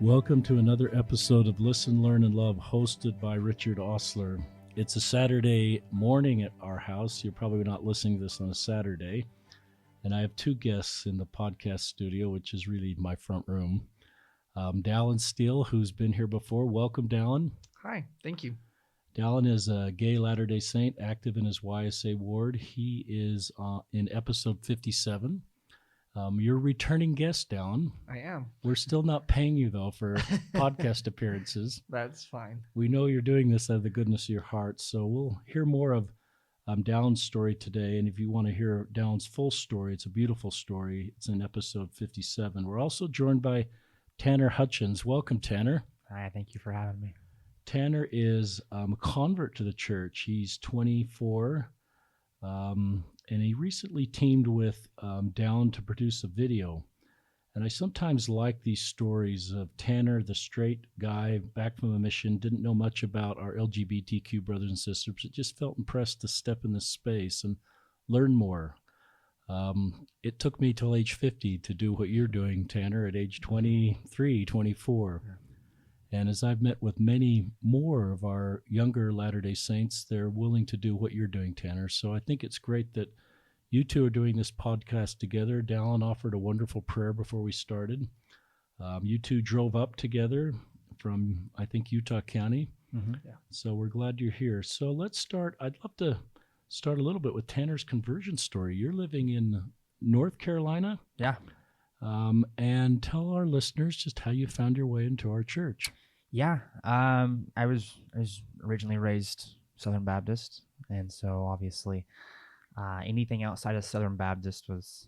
Welcome to another episode of Listen, Learn, and Love, hosted by Richard Osler. It's a Saturday morning at our house. You're probably not listening to this on a Saturday. And I have two guests in the podcast studio, which is really my front room. Dallin Steele, who's been here before. Welcome, Dallin. Hi, thank you. Dallin is a gay Latter-day Saint, active in his YSA ward. He is in episode 57. You're a returning guest, Dallin. I am. We're still not paying you, though, for podcast appearances. That's fine. We know you're doing this out of the goodness of your heart, so we'll hear more of Dallin's story today. And if you want to hear Dallin's full story, it's a beautiful story. It's in episode 57. We're also joined by Tanner Hutchens. Welcome, Tanner. Hi, thank you for having me. Tanner is a convert to the church. He's 24. And he recently teamed with Dallin to produce a video. And I sometimes like these stories of Tanner, the straight guy back from a mission, didn't know much about our LGBTQ brothers and sisters, but just felt impressed to step in this space and learn more. It took me till age 50 to do what you're doing, Tanner, at age 23, 24. Yeah. And as I've met with many more of our younger Latter-day Saints, they're willing to do what you're doing, Tanner. So I think it's great that you two are doing this podcast together. Dallin offered a wonderful prayer before we started. You two drove up together from, I think, Utah County. Mm-hmm. Yeah. So we're glad you're here. So let's start. I'd love to start a little bit with Tanner's conversion story. You're living in North Carolina? Yeah. And tell our listeners just how you found your way into our church. Yeah. I was originally raised Southern Baptist, and so obviously anything outside of Southern Baptist was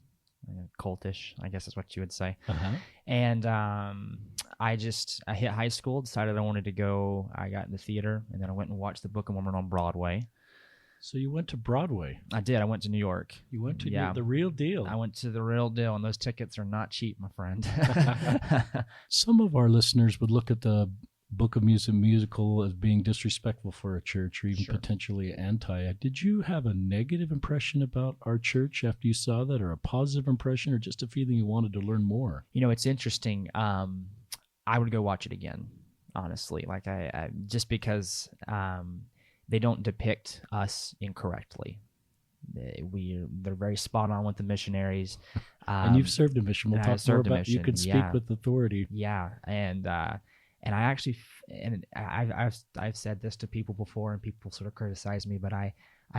cultish, I guess is what you would say. Uh-huh. And I hit high school, decided I wanted to go. I got in the theater, and then I went and watched the Book of Mormon on Broadway. So you went to Broadway? I did. I went to New York. You went to the real deal. I went to the real deal, and those tickets are not cheap, my friend. Some of our listeners would look at the Book of Musical as being disrespectful for a church, or even potentially anti. Did you have a negative impression about our church after you saw that, or a positive impression, or just a feeling you wanted to learn more? You know, it's interesting. I would go watch it again, honestly. Like I just because they don't depict us incorrectly. They're very spot on with the missionaries. And you've served a mission. We'll talk more about. You can speak with authority. Yeah, and I actually, and I've said this to people before, and people sort of criticize me, but I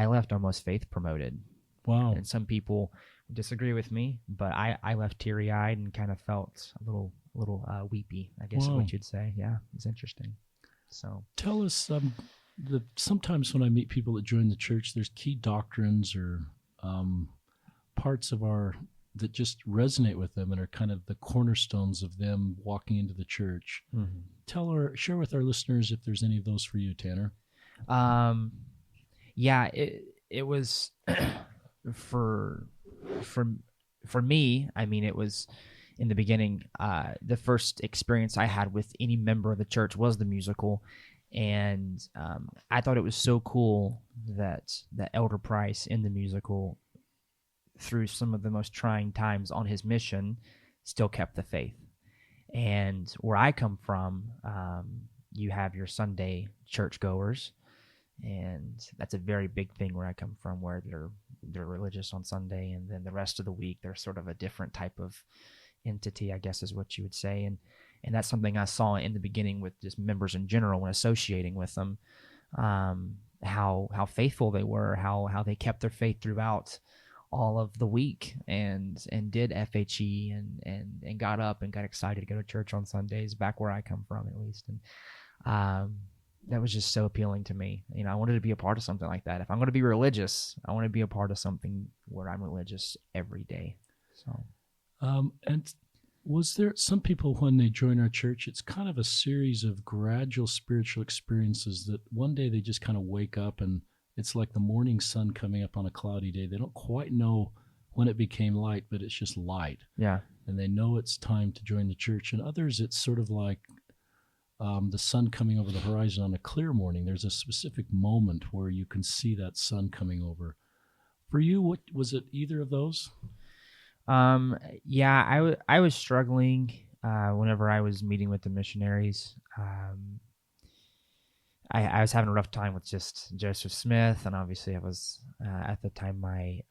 left almost faith promoted. Wow. And some people disagree with me, but I left teary-eyed and kind of felt a little weepy, I guess is what you'd say. Yeah, it's interesting. So tell us, sometimes when I meet people that join the church, there's key doctrines or parts of that just resonate with them and are kind of the cornerstones of them walking into the church. Mm-hmm. Share with our listeners if there's any of those for you, Tanner. Yeah, it was for me. I mean, it was in the beginning. The first experience I had with any member of the church was the musical. And I thought it was so cool that Elder Price in the musical, through some of the most trying times on his mission, still kept the faith. And where I come from, you have your Sunday churchgoers, and that's a very big thing where I come from, where they're religious on Sunday, and then the rest of the week they're sort of a different type of entity, I guess is what you would say. And that's something I saw in the beginning with just members in general when associating with them, how faithful they were, how they kept their faith throughout all of the week, and did FHE and got up and got excited to go to church on Sundays, back where I come from at least. And that was just so appealing to me. You know, I wanted to be a part of something like that. If I'm going to be religious, I want to be a part of something where I'm religious every day. So, and was there some people when they join our church, it's kind of a series of gradual spiritual experiences that one day they just kind of wake up and it's like the morning sun coming up on a cloudy day. They don't quite know when it became light, but it's just light. Yeah. And they know it's time to join the church. And others, it's sort of like the sun coming over the horizon on a clear morning. There's a specific moment where you can see that sun coming over. For you, what was it? Either of those? Yeah, I was struggling whenever I was meeting with the missionaries, I was having a rough time with just Joseph Smith, and obviously I was at the time my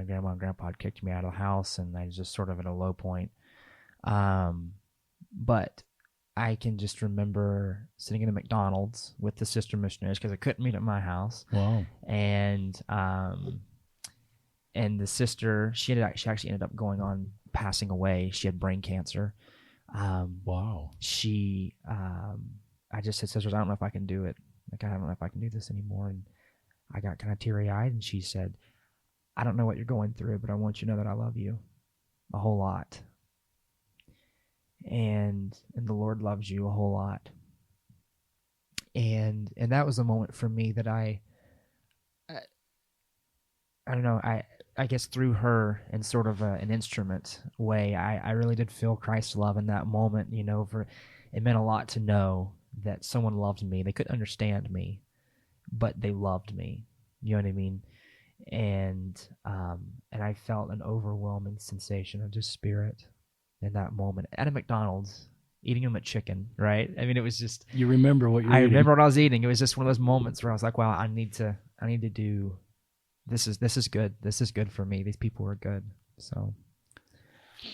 grandma and grandpa had kicked me out of the house, and I was just sort of at a low point. But I can just remember sitting in a McDonald's with the sister missionaries because I couldn't meet at my house. Wow. And the sister, she actually ended up going on passing away. She had brain cancer. Wow. I just said, sisters, I don't know if I can do it. Like, I don't know if I can do this anymore. And I got kind of teary-eyed, and she said, I don't know what you're going through, but I want you to know that I love you a whole lot. And the Lord loves you a whole lot. And that was a moment for me that I don't know, I guess through her in sort of an instrument way, I really did feel Christ's love in that moment. It meant a lot to know that someone loved me. They couldn't understand me, but they loved me. You know what I mean? And I felt an overwhelming sensation of just spirit in that moment at a McDonald's, eating a McChicken, right? I mean, it was just. You remember what you were I eating. remember what I was eating. It was just one of those moments where I was like, wow, I need to do. This is good. This is good for me. These people are good. So.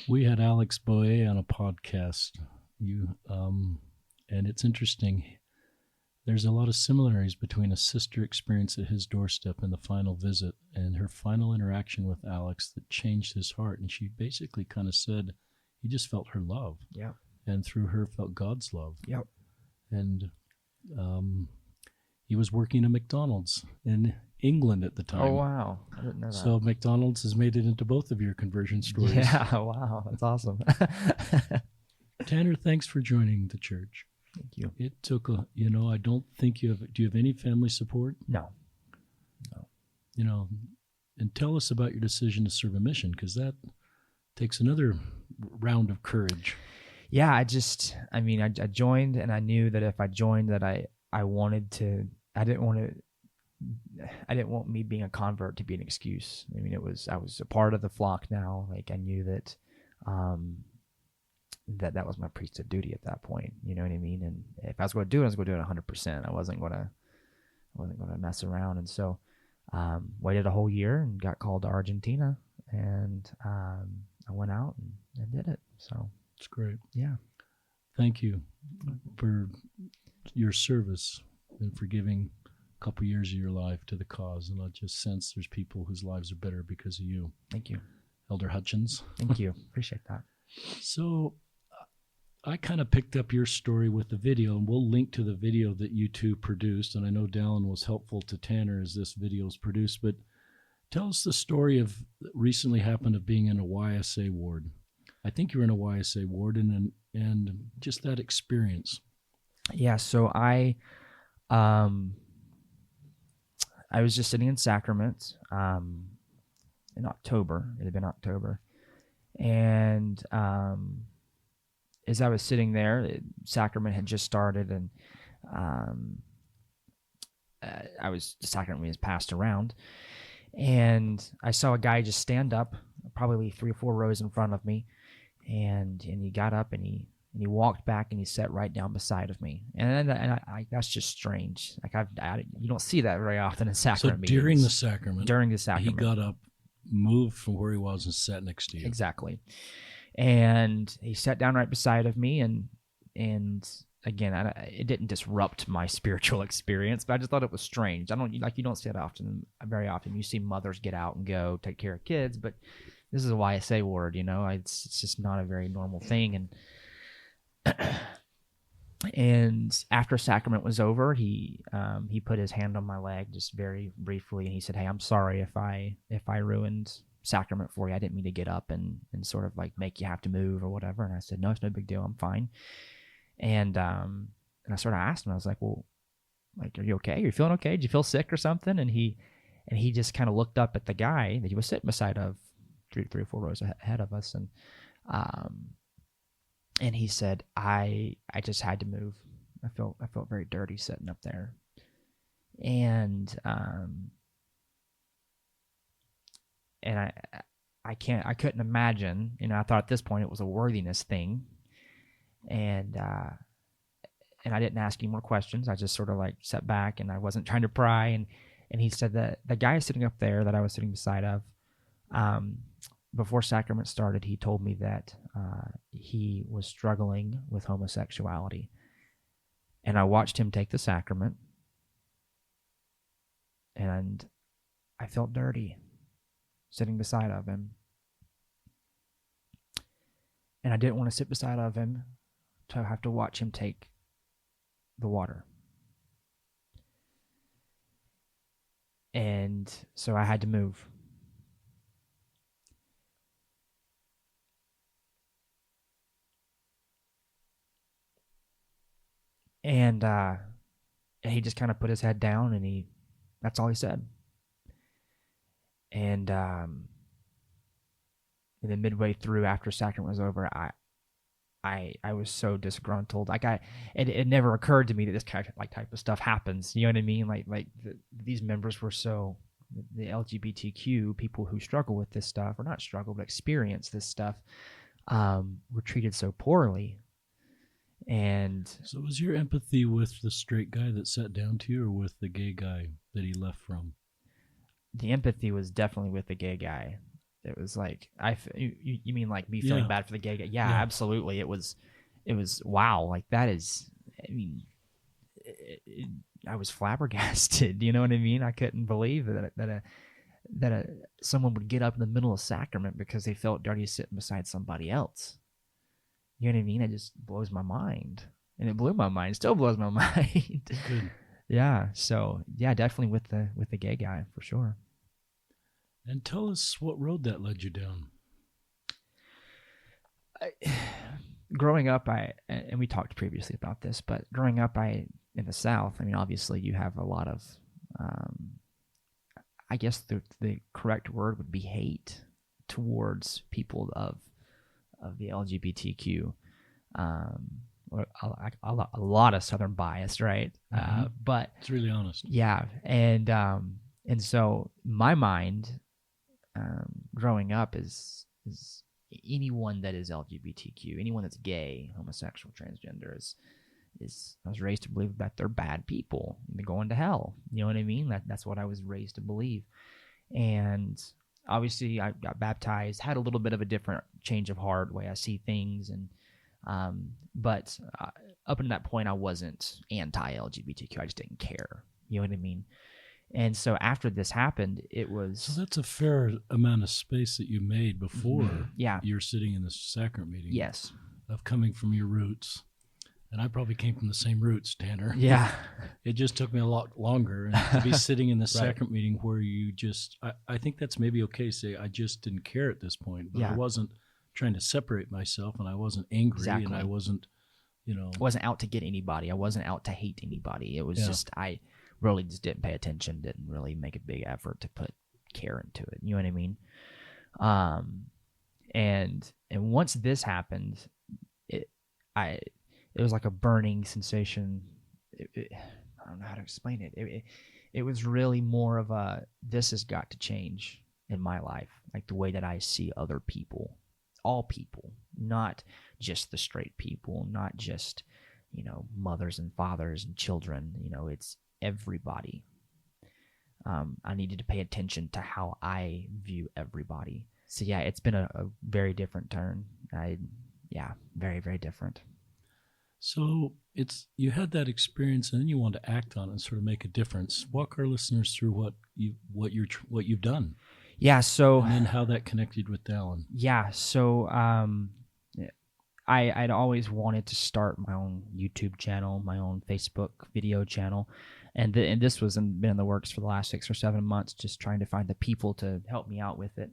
We had Alex Boe on a podcast. And it's interesting. There's a lot of similarities between a sister experience at his doorstep and the final visit and her final interaction with Alex that changed his heart. And she basically kind of said he just felt her love. Yeah. And through her felt God's love. Yep. And he was working at McDonald's in England at the time. Oh, wow. I didn't know that. So McDonald's has made it into both of your conversion stories. Yeah, wow. That's awesome. Tanner, thanks for joining the church. Thank you. It took I don't think do you have any family support? No. And tell us about your decision to serve a mission, because that takes another round of courage. Yeah, I joined, and I knew that if I joined that I didn't want me being a convert to be an excuse. I mean, I was a part of the flock now. Like, I knew that that was my priesthood duty at that point. You know what I mean? And if I was going to do it, I was going to do it 100%. I wasn't going to mess around. And so, waited a whole year and got called to Argentina, and I went out and did it. So it's great. Yeah. Thank you for your service and for giving a couple years of your life to the cause. And I just sense there's people whose lives are better because of you. Thank you. Elder Hutchens. Thank you. Appreciate that. So I kind of picked up your story with the video, and we'll link to the video that you two produced. And I know Dallin was helpful to Tanner as this video is produced, but tell us the story of recently happened of being in a YSA ward. I think you're in a YSA ward, and just that experience. Yeah. So I was just sitting in Sacrament in October. It had been October. And as I was sitting there, Sacrament had just started, and the Sacrament was passed around. And I saw a guy just stand up, probably 3 or 4 rows in front of me. And he got up and he walked back and he sat right down beside of me. And I that's just strange. Like you don't see that very often in sacrament meetings. During the sacrament, he got up, moved from where he was, and sat next to you. Exactly. And he sat down right beside of me, and again, it didn't disrupt my spiritual experience, but I just thought it was strange. You don't see that very often. You see mothers get out and go take care of kids, but this is a YSA ward, it's just not a very normal thing. And after sacrament was over, he put his hand on my leg just very briefly, and he said, "Hey, I'm sorry if I ruined sacrament for you. I didn't mean to get up and sort of like make you have to move or whatever." And I said, "No, it's no big deal. I'm fine." And I sort of asked him, I was like, "Well, like, are you okay? Are you feeling okay? Did you feel sick or something?" And he just kind of looked up at the guy that he was sitting beside of 3 or 4 rows ahead of us, and he said, I just had to move. I felt very dirty sitting up there. And I I couldn't imagine. I thought at this point it was a worthiness thing, and I didn't ask any more questions. I just sort of like sat back, and I wasn't trying to pry. And he said that the guy sitting up there that I was sitting beside of, before sacrament started, he told me that he was struggling with homosexuality, and I watched him take the sacrament, and I felt dirty sitting beside of him. And I didn't want to sit beside of him to have to watch him take the water. And so I had to move. And he just kind of put his head down, and that's all he said. And then midway through, after sacrament was over, I was so disgruntled. Like it never occurred to me that this kind of type of stuff happens. You know what I mean? These members were so, the LGBTQ people who struggle with this stuff, or not struggle but experience this stuff, were treated so poorly. And so, was your empathy with the straight guy that sat down to you, or with the gay guy that he left from? The empathy was definitely with the gay guy. It was like, you mean like me feeling bad for the gay guy? Yeah, absolutely. It was wow. Like that is, I mean, I was flabbergasted. You know what I mean? I couldn't believe that someone would get up in the middle of sacrament because they felt dirty sitting beside somebody else. You know what I mean? It just blows my mind, and it blew my mind. Still blows my mind. Good. Yeah. So yeah, definitely with the gay guy for sure. And tell us what road that led you down. Growing up, and we talked previously about this, but growing up, in the South, I mean, obviously you have a lot of, I guess the correct word would be hate towards people of the LGBTQ, or a lot of Southern bias, right? Mm-hmm. But it's really honest. Yeah, and so my mind, growing up is anyone that is LGBTQ, anyone that's gay, homosexual, transgender is I was raised to believe that they're bad people and they're going to hell. You know what I mean? That's what I was raised to believe. And obviously I got baptized, had a little bit of a different change of heart, way I see things, and but up until that point I wasn't anti-LGBTQ. I just didn't care. You know what I mean? And so after this happened, it was... So that's a fair amount of space that you made before you're sitting in the sacrament meeting. Yes. Of coming from your roots. And I probably came from the same roots, Tanner. Yeah. It just took me a lot longer. And to be sitting in the sacrament meeting where you just... I think that's maybe okay to say I just didn't care at this point. But I wasn't trying to separate myself, and I wasn't angry, and I wasn't, I wasn't out to get anybody. I wasn't out to hate anybody. It was just... I really just didn't pay attention, didn't really make a big effort to put care into it. You know what I mean? And once this happened, it was like a burning sensation. I don't know how to explain it. It was really more of a, this has got to change in my life, like the way that I see other people, all people, not just the straight people, not just, mothers and fathers and children. It's everybody. I needed to pay attention to how I view everybody. So yeah, it's been a very different turn. Very, very different. So you had that experience, and then you wanted to act on it and sort of make a difference. Walk our listeners through what you've done. Yeah. So and then how that connected with Dallin. Yeah. So I'd always wanted to start my own YouTube channel, my own Facebook video channel, and this was been in the works for the last 6 or 7 months, just trying to find the people to help me out with it.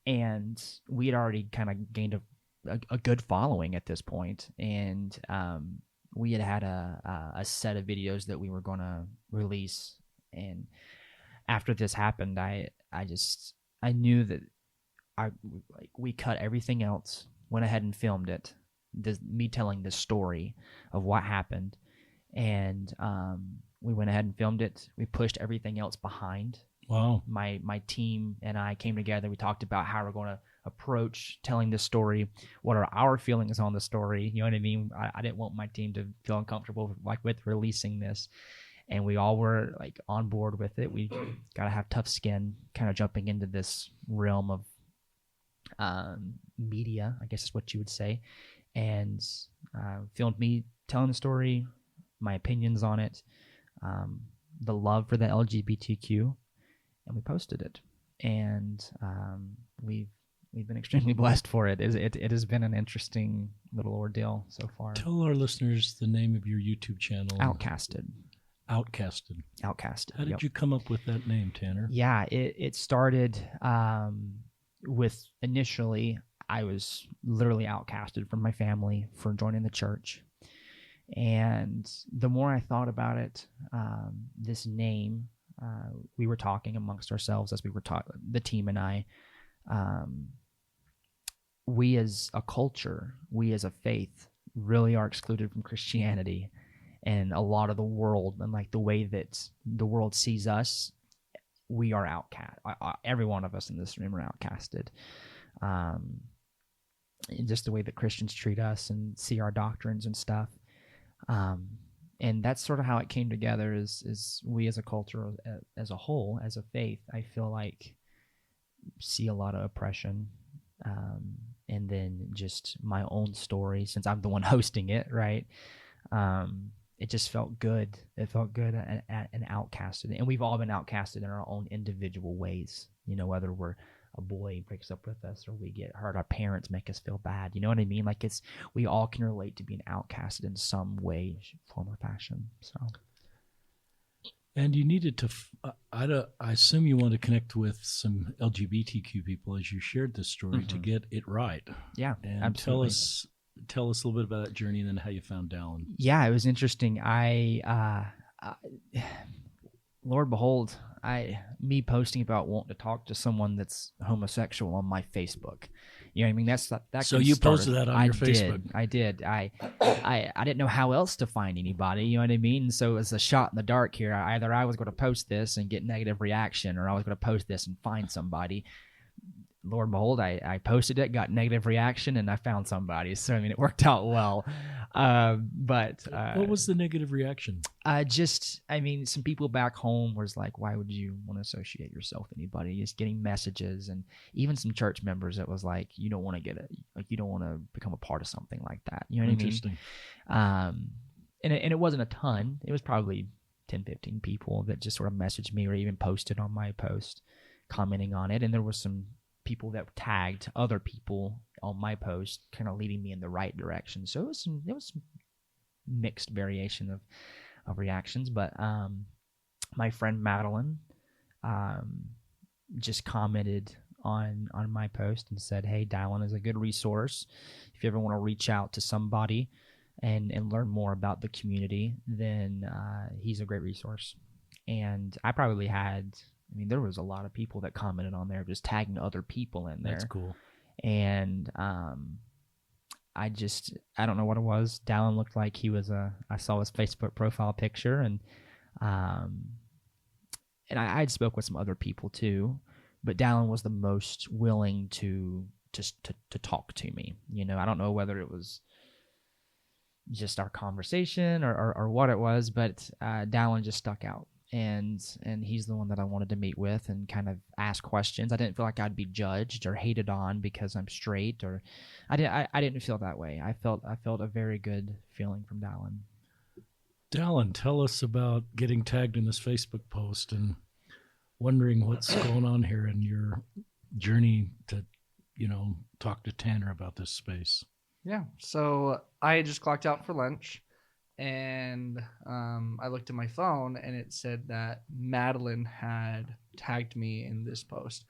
And we had already kind of gained a good following at this point, and we had a set of videos that we were going to release. And after this happened, I knew that we cut everything else, went ahead and filmed it, me telling the story of what happened, and we went ahead and filmed it. We pushed everything else behind Wow. My team and I came together. We talked about how we're going to approach telling this story. What are our feelings on the story? You know what I mean? I didn't want my team to feel uncomfortable with releasing this, and we all were like on board with it. We got to have tough skin, kind of jumping into this realm of media, I guess is what you would say, and filmed me telling the story, my opinions on it, the love for the LGBTQ, and we posted it. And we've been extremely blessed for it. It has been an interesting little ordeal so far. Tell our listeners the name of your YouTube channel. Outcasted. Outcasted. Outcasted. How did you come up with that name, Tanner? Yeah, it started with initially I was literally outcasted from my family for joining the church. And the more I thought about it, this name, we were talking amongst ourselves as we were the team and I, we as a culture, we as a faith really are excluded from Christianity and a lot of the world, and like the way that the world sees us, we are outcast. Every one of us in this room are outcasted. Just the way that Christians treat us and see our doctrines and stuff. And that's sort of how it came together is we as a culture, as a whole, as a faith, I feel like see a lot of oppression. And then just my own story, since I'm the one hosting it, right? It just felt good. It felt good and outcasted. And we've all been outcasted in our own individual ways, you know, whether we're a boy breaks up with us or we get hurt, our parents make us feel bad. You know what I mean? Like we all can relate to being outcasted in some way, form, or fashion. So. And you needed to, I assume you want to connect with some LGBTQ people as you shared this story to get it right. Yeah, and absolutely. Tell us a little bit about that journey and then how you found Dallin. Yeah, it was interesting. Lord behold, me posting about wanting to talk to someone that's homosexual on my Facebook. You know what I mean? That. So you posted that on your Facebook. I did. I didn't know how else to find anybody. You know what I mean? So it was a shot in the dark here. Either I was going to post this and get negative reaction, or I was going to post this and find somebody. Lord behold, I posted it, got negative reaction, and I found somebody. So, I mean, it worked out well. But what was the negative reaction? Some people back home was like, why would you want to associate yourself with anybody? Just getting messages, and even some church members, it was like, you don't want to become a part of something like that. You know what I mean? Interesting. And it wasn't a ton. It was probably 10, 15 people that just sort of messaged me or even posted on my post, commenting on it. And there was some people that tagged other people on my post, kind of leading me in the right direction. So it was some mixed variation of reactions. But my friend Madeline just commented on my post and said, hey, Dallin is a good resource. If you ever want to reach out to somebody and learn more about the community, then he's a great resource. And I probably had... there was a lot of people that commented on there, just tagging other people in there. That's cool. And I don't know what it was. Dallin looked like he was I saw his Facebook profile picture, and I had spoke with some other people too, but Dallin was the most willing to talk to me. You know, I don't know whether it was just our conversation or what it was, but Dallin just stuck out. And he's the one that I wanted to meet with and kind of ask questions. I didn't feel like I'd be judged or hated on because I'm straight, or I didn't feel that way. I felt a very good feeling from Dallin. Dallin, tell us about getting tagged in this Facebook post and wondering what's going on here in your journey to, talk to Tanner about this space. Yeah. So I just clocked out for lunch. And I looked at my phone, and it said that Madeline had tagged me in this post.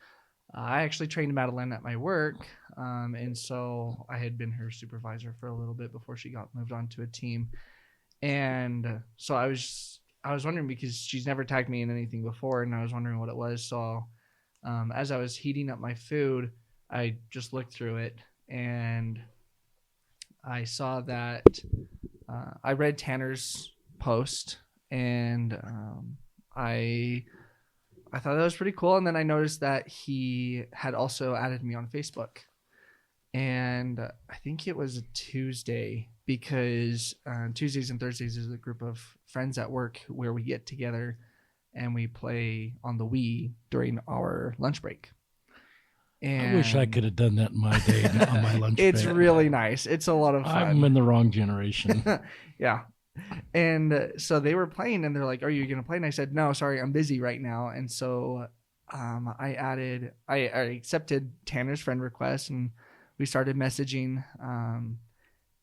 I actually trained Madeline at my work, and so I had been her supervisor for a little bit before she got moved on to a team. And so I was wondering, because she's never tagged me in anything before, and I was wondering what it was. So as I was heating up my food, I just looked through it, and I saw that... I read Tanner's post, and I I thought that was pretty cool. And then I noticed that he had also added me on Facebook. And I think it was a Tuesday, because Tuesdays and Thursdays is a group of friends at work where we get together and we play on the Wii during our lunch break. And I wish I could have done that in my day on my lunch break. It's really nice. It's a lot of fun. I'm in the wrong generation. Yeah. And so they were playing and they're like, "Are you going to play?" And I said, "No, sorry, I'm busy right now." And so I accepted Tanner's friend request and we started messaging.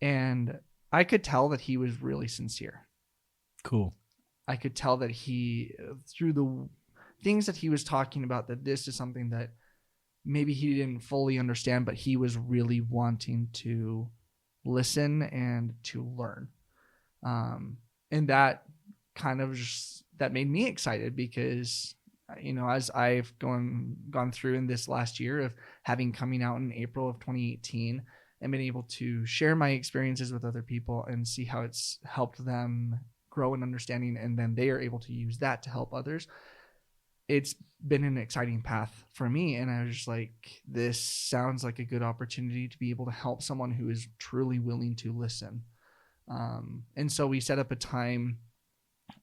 And I could tell that he was really sincere. Cool. I could tell that he, through the things that he was talking about, that this is something that maybe he didn't fully understand, but he was really wanting to listen and to learn. And that kind of that made me excited because, as I've gone through in this last year of having coming out in April of 2018 and been able to share my experiences with other people and see how it's helped them grow in understanding, and then they are able to use that to help others. It's been an exciting path for me. And I was just like, this sounds like a good opportunity to be able to help someone who is truly willing to listen. And so we set up a time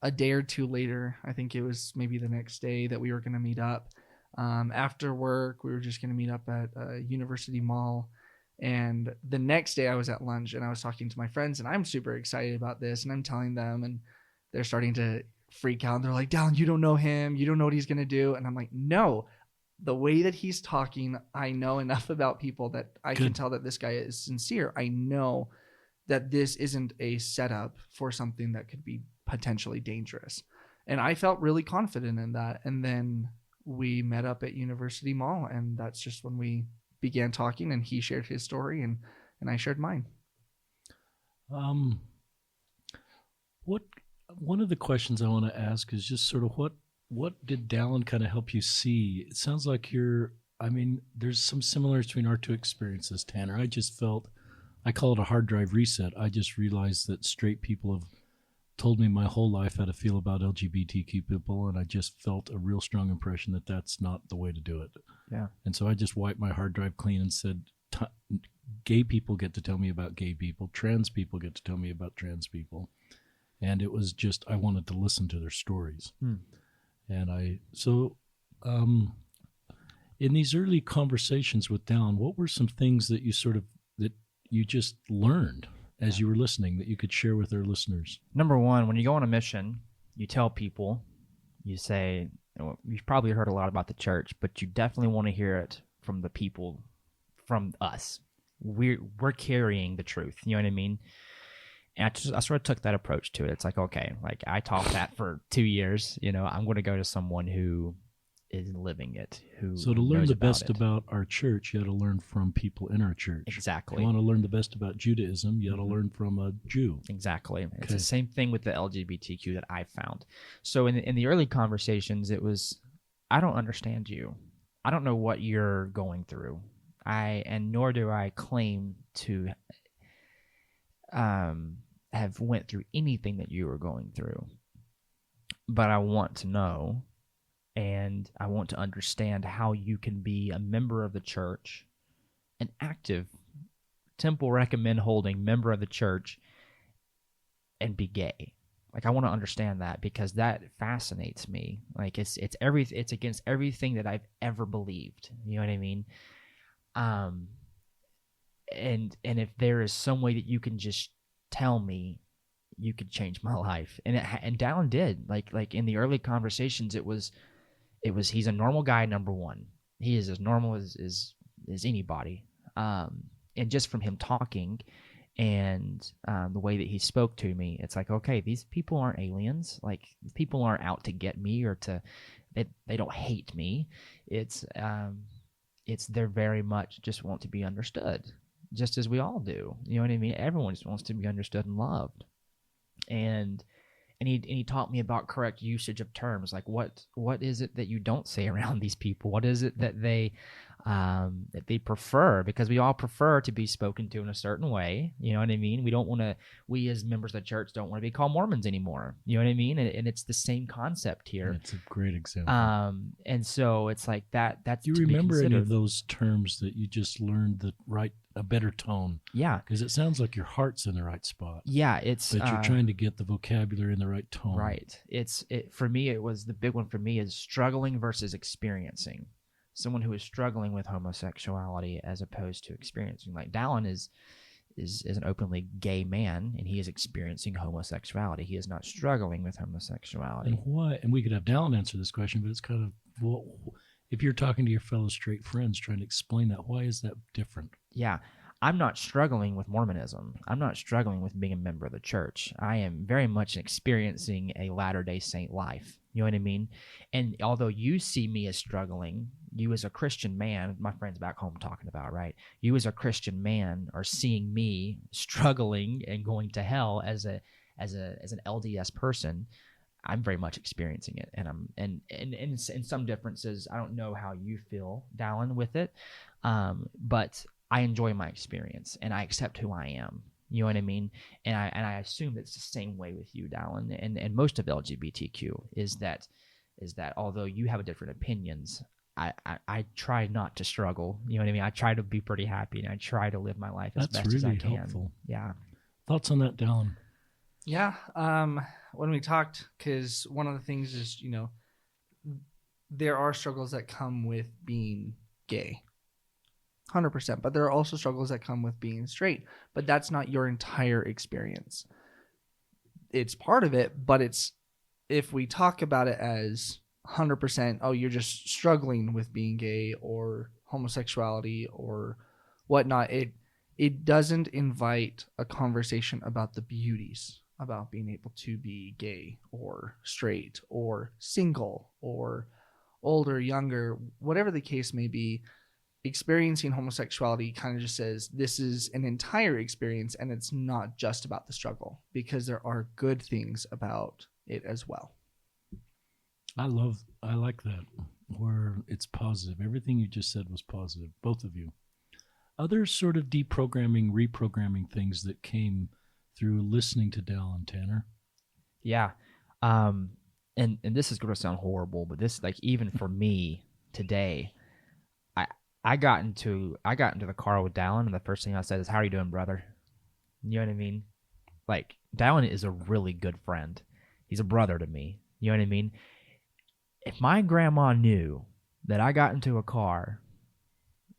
a day or two later. I think it was maybe the next day that we were going to meet up. After work, we were just going to meet up at University Mall. And the next day I was at lunch and I was talking to my friends and I'm super excited about this. And I'm telling them and they're starting to freak out. They're like, "Dallin, you don't know him. You don't know what he's going to do." And I'm like, no, the way that he's talking, I know enough about people that I can tell that this guy is sincere. I know that this isn't a setup for something that could be potentially dangerous. And I felt really confident in that. And then we met up at University Mall, and that's just when we began talking, and he shared his story and I shared mine. One of the questions I want to ask is just sort of what did Dallin kind of help you see? It sounds like there's some similarities between our two experiences, Tanner. I call it a hard drive reset. I just realized that straight people have told me my whole life how to feel about LGBTQ people, and I just felt a real strong impression that that's not the way to do it. Yeah. And so I just wiped my hard drive clean and said, gay people get to tell me about gay people, trans people get to tell me about trans people. And it was just, I wanted to listen to their stories. And in these early conversations with Dallin, what were some things that you just learned as you were listening that you could share with our listeners? Number one, when you go on a mission, you tell people, you say, you've probably heard a lot about the church, but you definitely want to hear it from the people, from us. We're carrying the truth. You know what I mean? And I sort of took that approach to it. It's like, okay, like I taught that for 2 years. I'm going to go to someone who is living it. So to learn the best about our church, you got to learn from people in our church. Exactly. If you want to learn the best about Judaism, you got to learn from a Jew. Exactly. Okay. It's the same thing with the LGBTQ that I found. So in the early conversations, it was, I don't understand you. I don't know what you're going through. And nor do I claim to have went through anything that you were going through. But I want to know, and I want to understand how you can be a member of the church, an active temple recommend holding member of the church, and be gay. Like I want to understand that because that fascinates me. Like it's against everything that I've ever believed. You know what I mean? And if there is some way that you can just tell me, you could change my life. And Dallin did. Like in the early conversations, it was he's a normal guy. Number one, he is as normal as anybody. And just from him talking and the way that he spoke to me, it's like, okay, these people aren't aliens. Like people aren't out to get me or they don't hate me. It's they're very much just want to be understood, just as we all do. You know what I mean? Everyone just wants to be understood and loved. And he taught me about correct usage of terms. Like what is it that you don't say around these people? What is it that they that they prefer, because we all prefer to be spoken to in a certain way. You know what I mean? We as members of the church don't want to be called Mormons anymore. You know what I mean? And it's the same concept here. It's a great example. And so it's like that. That's Do you to be remember any considered. of those terms that you just learned a better tone? Yeah. Because it sounds like your heart's in the right spot. Yeah. It's But you're trying to get the vocabulary in the right tone. right. For me, it was the big one for me is struggling versus experiencing. Someone who is struggling with homosexuality as opposed to experiencing. Like Dallin is an openly gay man, and he is experiencing homosexuality. He is not struggling with homosexuality. And why? And we could have Dallin answer this question, but it's kind of, well, if you're talking to your fellow straight friends trying to explain that, why is that different? Yeah. I'm not struggling with Mormonism. I'm not struggling with being a member of the church. I am very much experiencing a Latter-day Saint life. You know what I mean? And although you see me as struggling, you as a Christian man, my friends back home talking about, right? You as a Christian man are seeing me struggling and going to hell as an LDS person. I'm very much experiencing it, and in some differences, I don't know how you feel, Dallin, with it, but I enjoy my experience and I accept who I am. You know what I mean? And I assume it's the same way with you, Dallin, and most of LGBTQ is that although you have different opinions, I try not to struggle. You know what I mean? I try to be pretty happy, and I try to live my life as That's best as I really can. helpful. Yeah. Thoughts on that, Dallin? Yeah. When we talked, because one of the things is, there are struggles that come with being gay. 100%. But there are also struggles that come with being straight. But that's not your entire experience. It's part of it, but if we talk about it as 100%, oh, you're just struggling with being gay or homosexuality or whatnot, it doesn't invite a conversation about the beauties about being able to be gay or straight or single or older, younger, whatever the case may be. Experiencing homosexuality kind of just says this is an entire experience, and it's not just about the struggle, because there are good things about it as well. I like that, where it's positive. Everything you just said was positive, both of you. Other sort of deprogramming, reprogramming things that came through listening to Dallin, Tanner? Yeah. And this is going to sound horrible, but this, like, even for me today, I got into the car with Dallin, and the first thing I said is, "How are you doing, brother?" You know what I mean? Like, Dallin is a really good friend. He's a brother to me. You know what I mean? If my grandma knew that I got into a car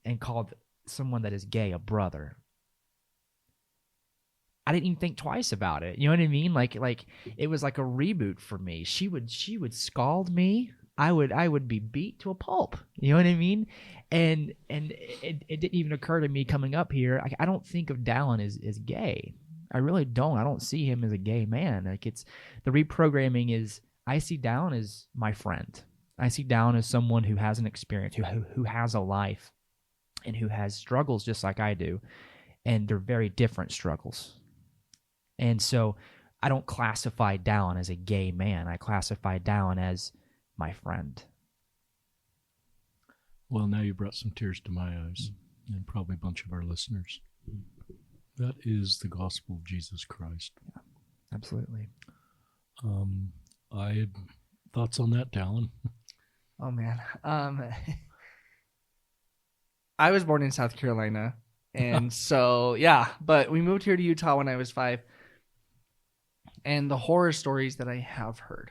and called someone that is gay a brother, I didn't even think twice about it. You know what I mean? Like it was like a reboot for me. She would scald me. I would be beat to a pulp. You know what I mean? And it didn't even occur to me coming up here. I don't think of Dallin as gay. I really don't. I don't see him as a gay man. Like, it's the reprogramming is, I see Dallin as my friend. I see Dallin as someone who has an experience, who has a life, and who has struggles just like I do, and they're very different struggles. And so I don't classify Dallin as a gay man. I classify Dallin as my friend. Well, now you brought some tears to my eyes, and probably a bunch of our listeners. That is the gospel of Jesus Christ. Yeah, absolutely. Thoughts on that, Dallin? Oh, man. I was born in South Carolina, and so, yeah, but we moved here to Utah when I was 5, and the horror stories that I have heard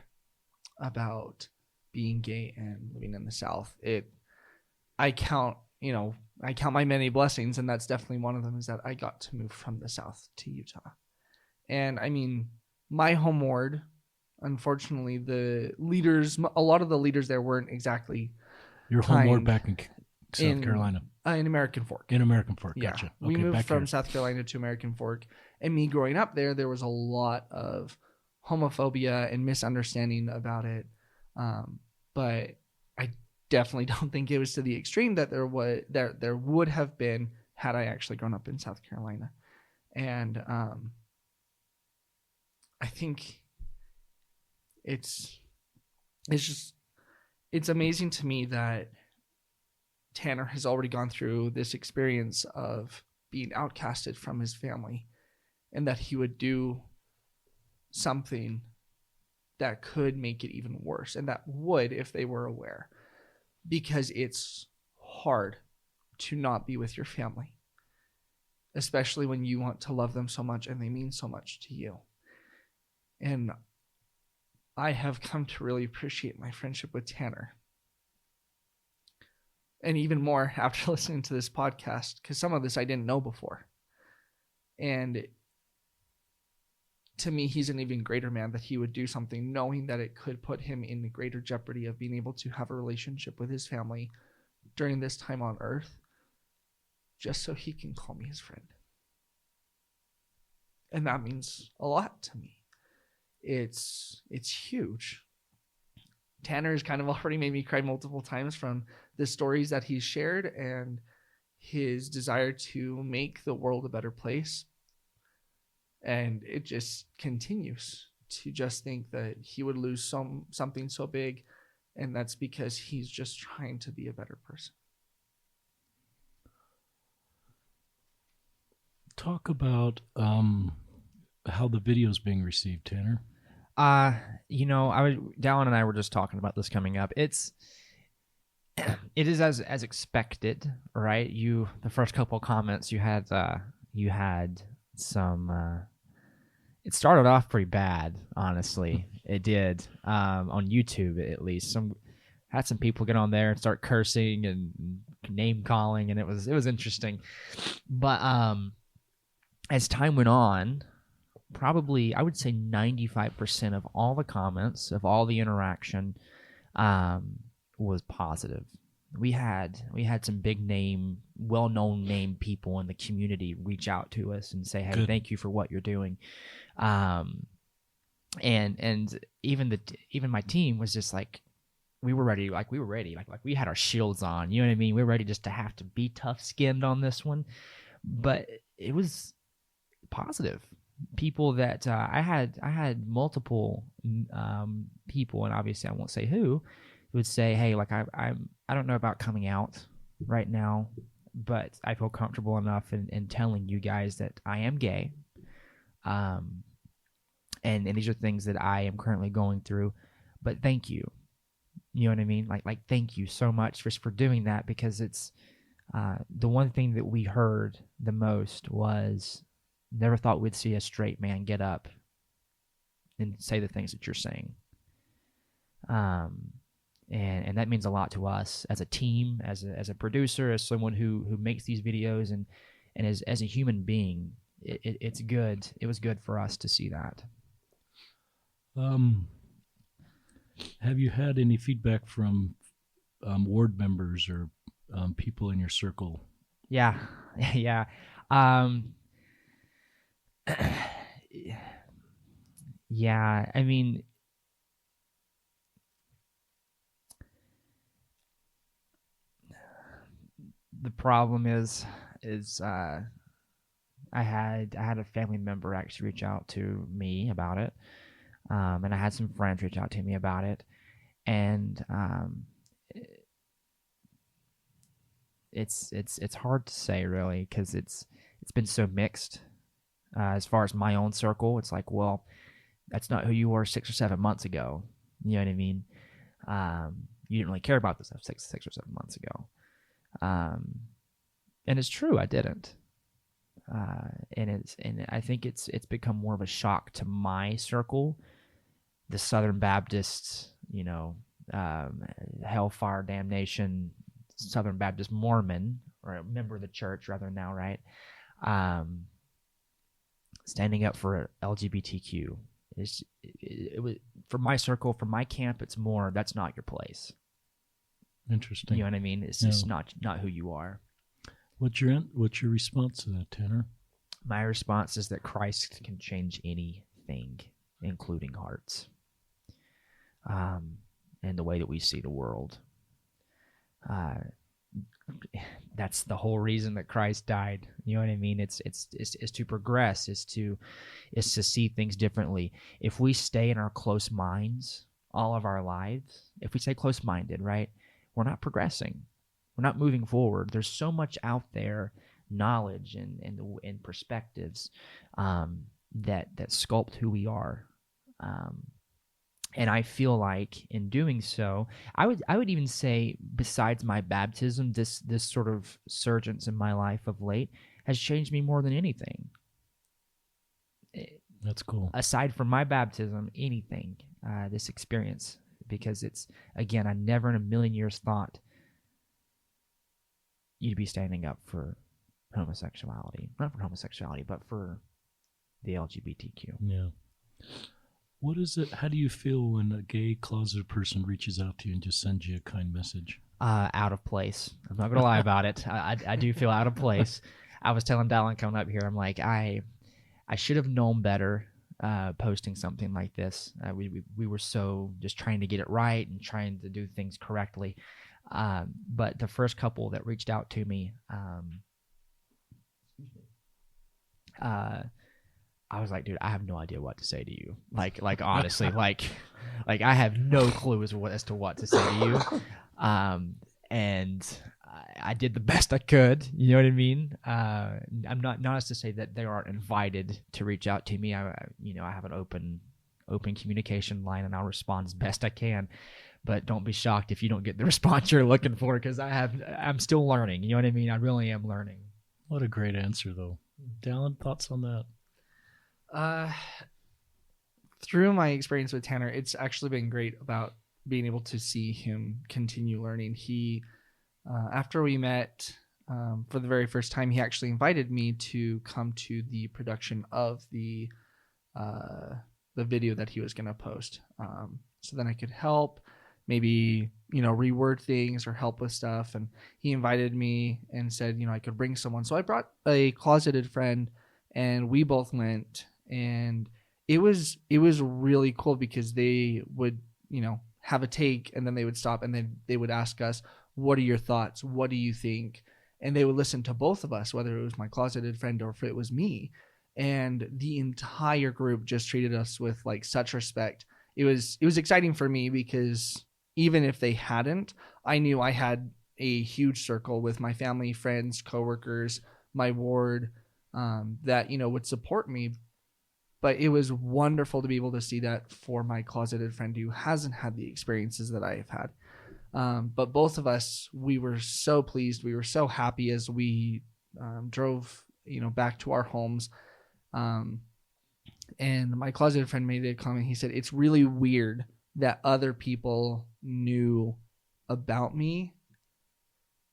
about being gay and living in the South, I count my many blessings, and that's definitely one of them, is that I got to move from the South to Utah. And I mean, my home ward, unfortunately, a lot of the leaders there weren't exactly Your home ward back in South Carolina. In American Fork. In American Fork, Yeah. gotcha. We Okay, moved back from here. South Carolina to American Fork. And me growing up there was a lot of homophobia and misunderstanding about it. But I definitely don't think it was to the extreme that there would have been had I actually grown up in South Carolina. And I think it's amazing to me that Tanner has already gone through this experience of being outcasted from his family, and that he would do something that could make it even worse, and that would if they were aware, because it's hard to not be with your family, especially when you want to love them so much and they mean so much to you. And I have come to really appreciate my friendship with Tanner, and even more after listening to this podcast, because some of this I didn't know before. And to me, he's an even greater man that he would do something knowing that it could put him in the greater jeopardy of being able to have a relationship with his family during this time on earth, just so he can call me his friend. And that means a lot to me. It's huge. Tanner has kind of already made me cry multiple times from the stories that he's shared and his desire to make the world a better place. And it just continues to just think that he would lose something so big, and that's because he's just trying to be a better person. Talk about how the video is being received, Tanner. Dallin and I were just talking about this coming up. It is as expected, right? The first couple of comments you had some. It started off pretty bad, honestly. It did on YouTube, at least. Had some people get on there and start cursing and name calling, and it was interesting. But as time went on, probably I would say 95% of all the comments, of all the interaction, was positive. We had some big name, well-known name people in the community reach out to us and say, "Hey, Good. Thank you for what you're doing." And even my team was just like, we were ready, like we had our shields on, you know what I mean? We were ready just to have to be tough-skinned on this one, but it was positive. People that I had multiple people, and obviously I won't say who, would say, "Hey, like I don't know about coming out right now, but I feel comfortable enough in telling you guys that I am gay. And these are things that I am currently going through, but thank you." You know what I mean? Like thank you so much for doing that, because it's the one thing that we heard the most was, "Never thought we'd see a straight man get up and say the things that you're saying." And that means a lot to us as a team, as a producer, as someone who makes these videos, and as a human being. It's good. It was good for us to see that. Have you had any feedback from ward members or people in your circle? Yeah. Yeah, I mean, the problem is I had a family member actually reach out to me about it, and I had some friends reach out to me about it, and it's hard to say really, because it's been so mixed. As far as my own circle, it's like, well, that's not who you were 6 or 7 months ago. You know what I mean? You didn't really care about this stuff six or 7 months ago. And it's true, I didn't. And I think it's become more of a shock to my circle, the Southern Baptists, hellfire damnation, Southern Baptist Mormon, or a member of the church rather now, right? Standing up for LGBTQ. It was, for my circle, for my camp, it's more, that's not your place. Interesting. You know what I mean? It's just not who you are. What's your response to that, Tanner? My response is that Christ can change anything, including hearts, and the way that we see the world. That's the whole reason that Christ died. You know what I mean? It's to progress, is to see things differently. If we stay in our close minds all of our lives, if we stay close-minded, right, we're not progressing. We're not moving forward. There's so much out there, knowledge and perspectives that sculpt who we are. And I feel like in doing so, I would even say, besides my baptism, this sort of surgence in my life of late has changed me more than anything. That's cool. Aside from my baptism, anything, this experience, because it's, again, I never in a million years thought you'd be standing up for homosexuality. Not for homosexuality, but for the LGBTQ. Yeah. What is it? How do you feel when a gay closeted person reaches out to you and just sends you a kind message? Out of place. I'm not going to lie about it. I do feel out of place. I was telling Dallin coming up here, I'm like, I should have known better posting something like this. We were so just trying to get it right and trying to do things correctly. But the first couple that reached out to me, I was like, dude, I have no idea what to say to you. Like honestly, like I have no clue as to what to say to you. And I did the best I could. You know what I mean? I'm not as to say that they aren't invited to reach out to me. I have an open communication line, and I'll respond as best I can. But don't be shocked if you don't get the response you're looking for, because I'm still learning. You know what I mean? I really am learning. What a great answer, though. Dallin, thoughts on that? Through my experience with Tanner, it's actually been great about being able to see him continue learning. He, after we met for the very first time, he actually invited me to come to the production of the video that he was going to post. So then I could help, maybe, reword things or help with stuff. And he invited me and said, I could bring someone. So I brought a closeted friend, and we both went. And it was really cool, because they would, have a take, and then they would stop, and then they would ask us, what are your thoughts? What do you think? And they would listen to both of us, whether it was my closeted friend or if it was me. And the entire group just treated us with like such respect. It was exciting for me, because even if they hadn't, I knew I had a huge circle with my family, friends, coworkers, my ward, that, would support me. But it was wonderful to be able to see that for my closeted friend who hasn't had the experiences that I have had. But both of us, we were so pleased. We were so happy as we drove, back to our homes. And my closeted friend made a comment. He said, it's really weird that other people knew about me,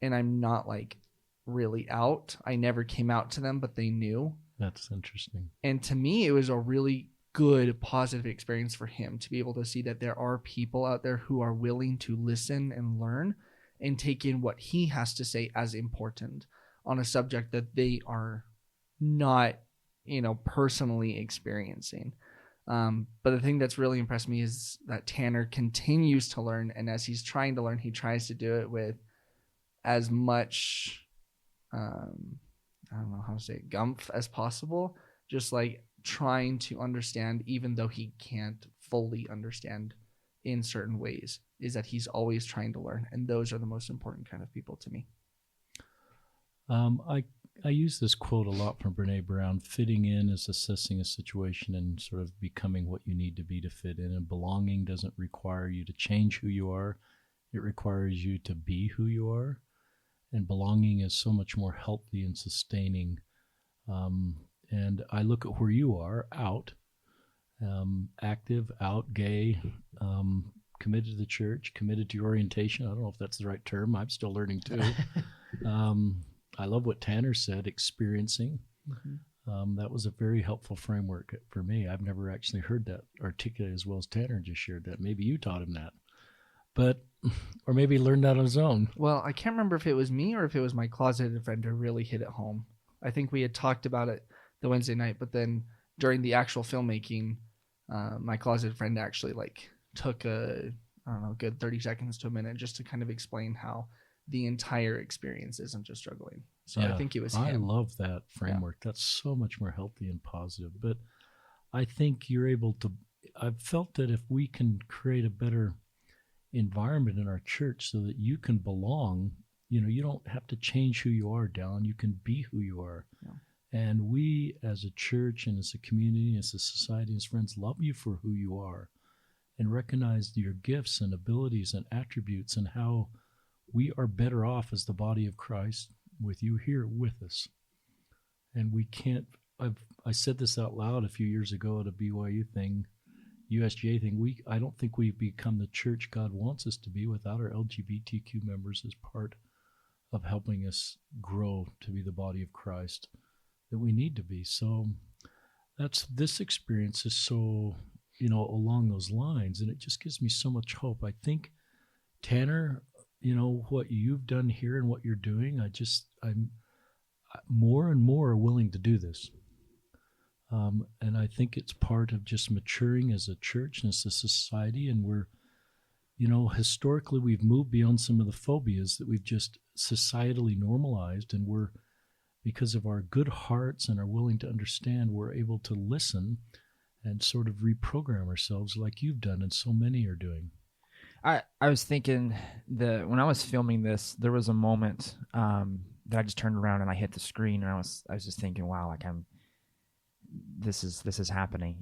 and I'm not like really out. I never came out to them, but they knew. That's interesting. And to me, it was a really good, positive experience for him to be able to see that there are people out there who are willing to listen and learn and take in what he has to say as important on a subject that they are not, personally experiencing. But the thing that's really impressed me is that Tanner continues to learn. And as he's trying to learn, he tries to do it with as much, I don't know how to say it, gumph as possible, just like trying to understand, even though he can't fully understand in certain ways, is that he's always trying to learn. And those are the most important kind of people to me. I use this quote a lot from Brene Brown: fitting in is assessing a situation and sort of becoming what you need to be to fit in. And belonging doesn't require you to change who you are. It requires you to be who you are. And belonging is so much more healthy and sustaining. And I look at where you are, out, active, out, gay, committed to the church, committed to your orientation. I don't know if that's the right term. I'm still learning too. I love what Tanner said, experiencing. Mm-hmm. That was a very helpful framework for me. I've never actually heard that articulated as well as Tanner just shared that. Maybe you taught him that. Or maybe he learned that on his own. Well, I can't remember if it was me or if it was my closeted friend who really hit it home. I think we had talked about it the Wednesday night, but then during the actual filmmaking, my closeted friend actually took a good 30 seconds to a minute just to kind of explain how the entire experience isn't just struggling. So yeah, I think it was him. I love that framework. Yeah. That's so much more healthy and positive. But I think you're able to, I've felt that if we can create a better environment in our church so that you can belong, you don't have to change who you are, Dallin. You can be who you are. Yeah. And we, as a church and as a community, as a society, as friends, love you for who you are and recognize your gifts and abilities and attributes and how we are better off as the body of Christ with you here with us. And we can't, I said this out loud a few years ago at a BYU thing, USGA thing. I don't think we've become the church God wants us to be without our LGBTQ members as part of helping us grow to be the body of Christ that we need to be. So this experience is so, along those lines, and it just gives me so much hope. I think, Tanner, what you've done here and what you're doing, I'm more and more willing to do this. And I think it's part of just maturing as a church and as a society. And we're, historically, we've moved beyond some of the phobias that we've just societally normalized. And because of our good hearts and are willing to understand, we're able to listen and sort of reprogram ourselves like you've done and so many are doing. I was thinking when I was filming this, there was a moment that I just turned around and I hit the screen, and I was just thinking, wow, like this is happening,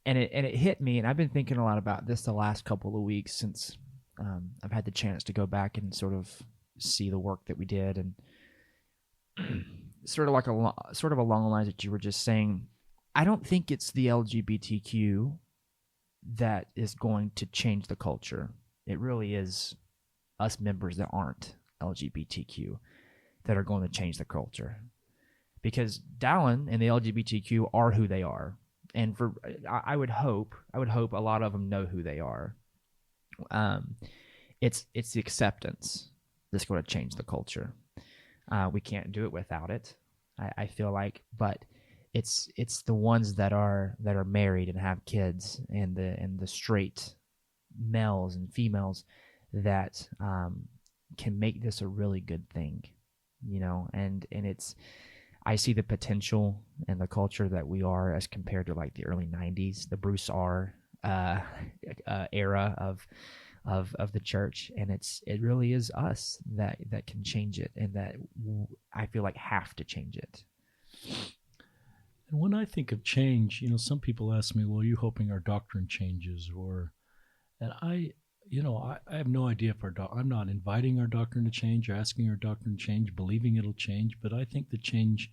and it hit me, and I've been thinking a lot about this the last couple of weeks since I've had the chance to go back and sort of see the work that we did, and sort of along the lines that you were just saying. I don't think it's the LGBTQ that is going to change the culture. It really is us members that aren't LGBTQ that are going to change the culture. Because Dallin and the LGBTQ are who they are, and I would hope a lot of them know who they are. It's the acceptance that's going to change the culture. We can't do it without it. I feel like, but it's the ones that are married and have kids, and the straight males and females that can make this a really good thing, and it's. I see the potential and the culture that we are as compared to like the early 90s, the Bruce R. Era of the church, and it really is us that can change it, and that I feel like have to change it. And when I think of change, some people ask me, well, are you hoping our doctrine changes? And I have no idea if I'm not inviting our doctrine to change or asking our doctrine to change, believing it'll change, but I think the change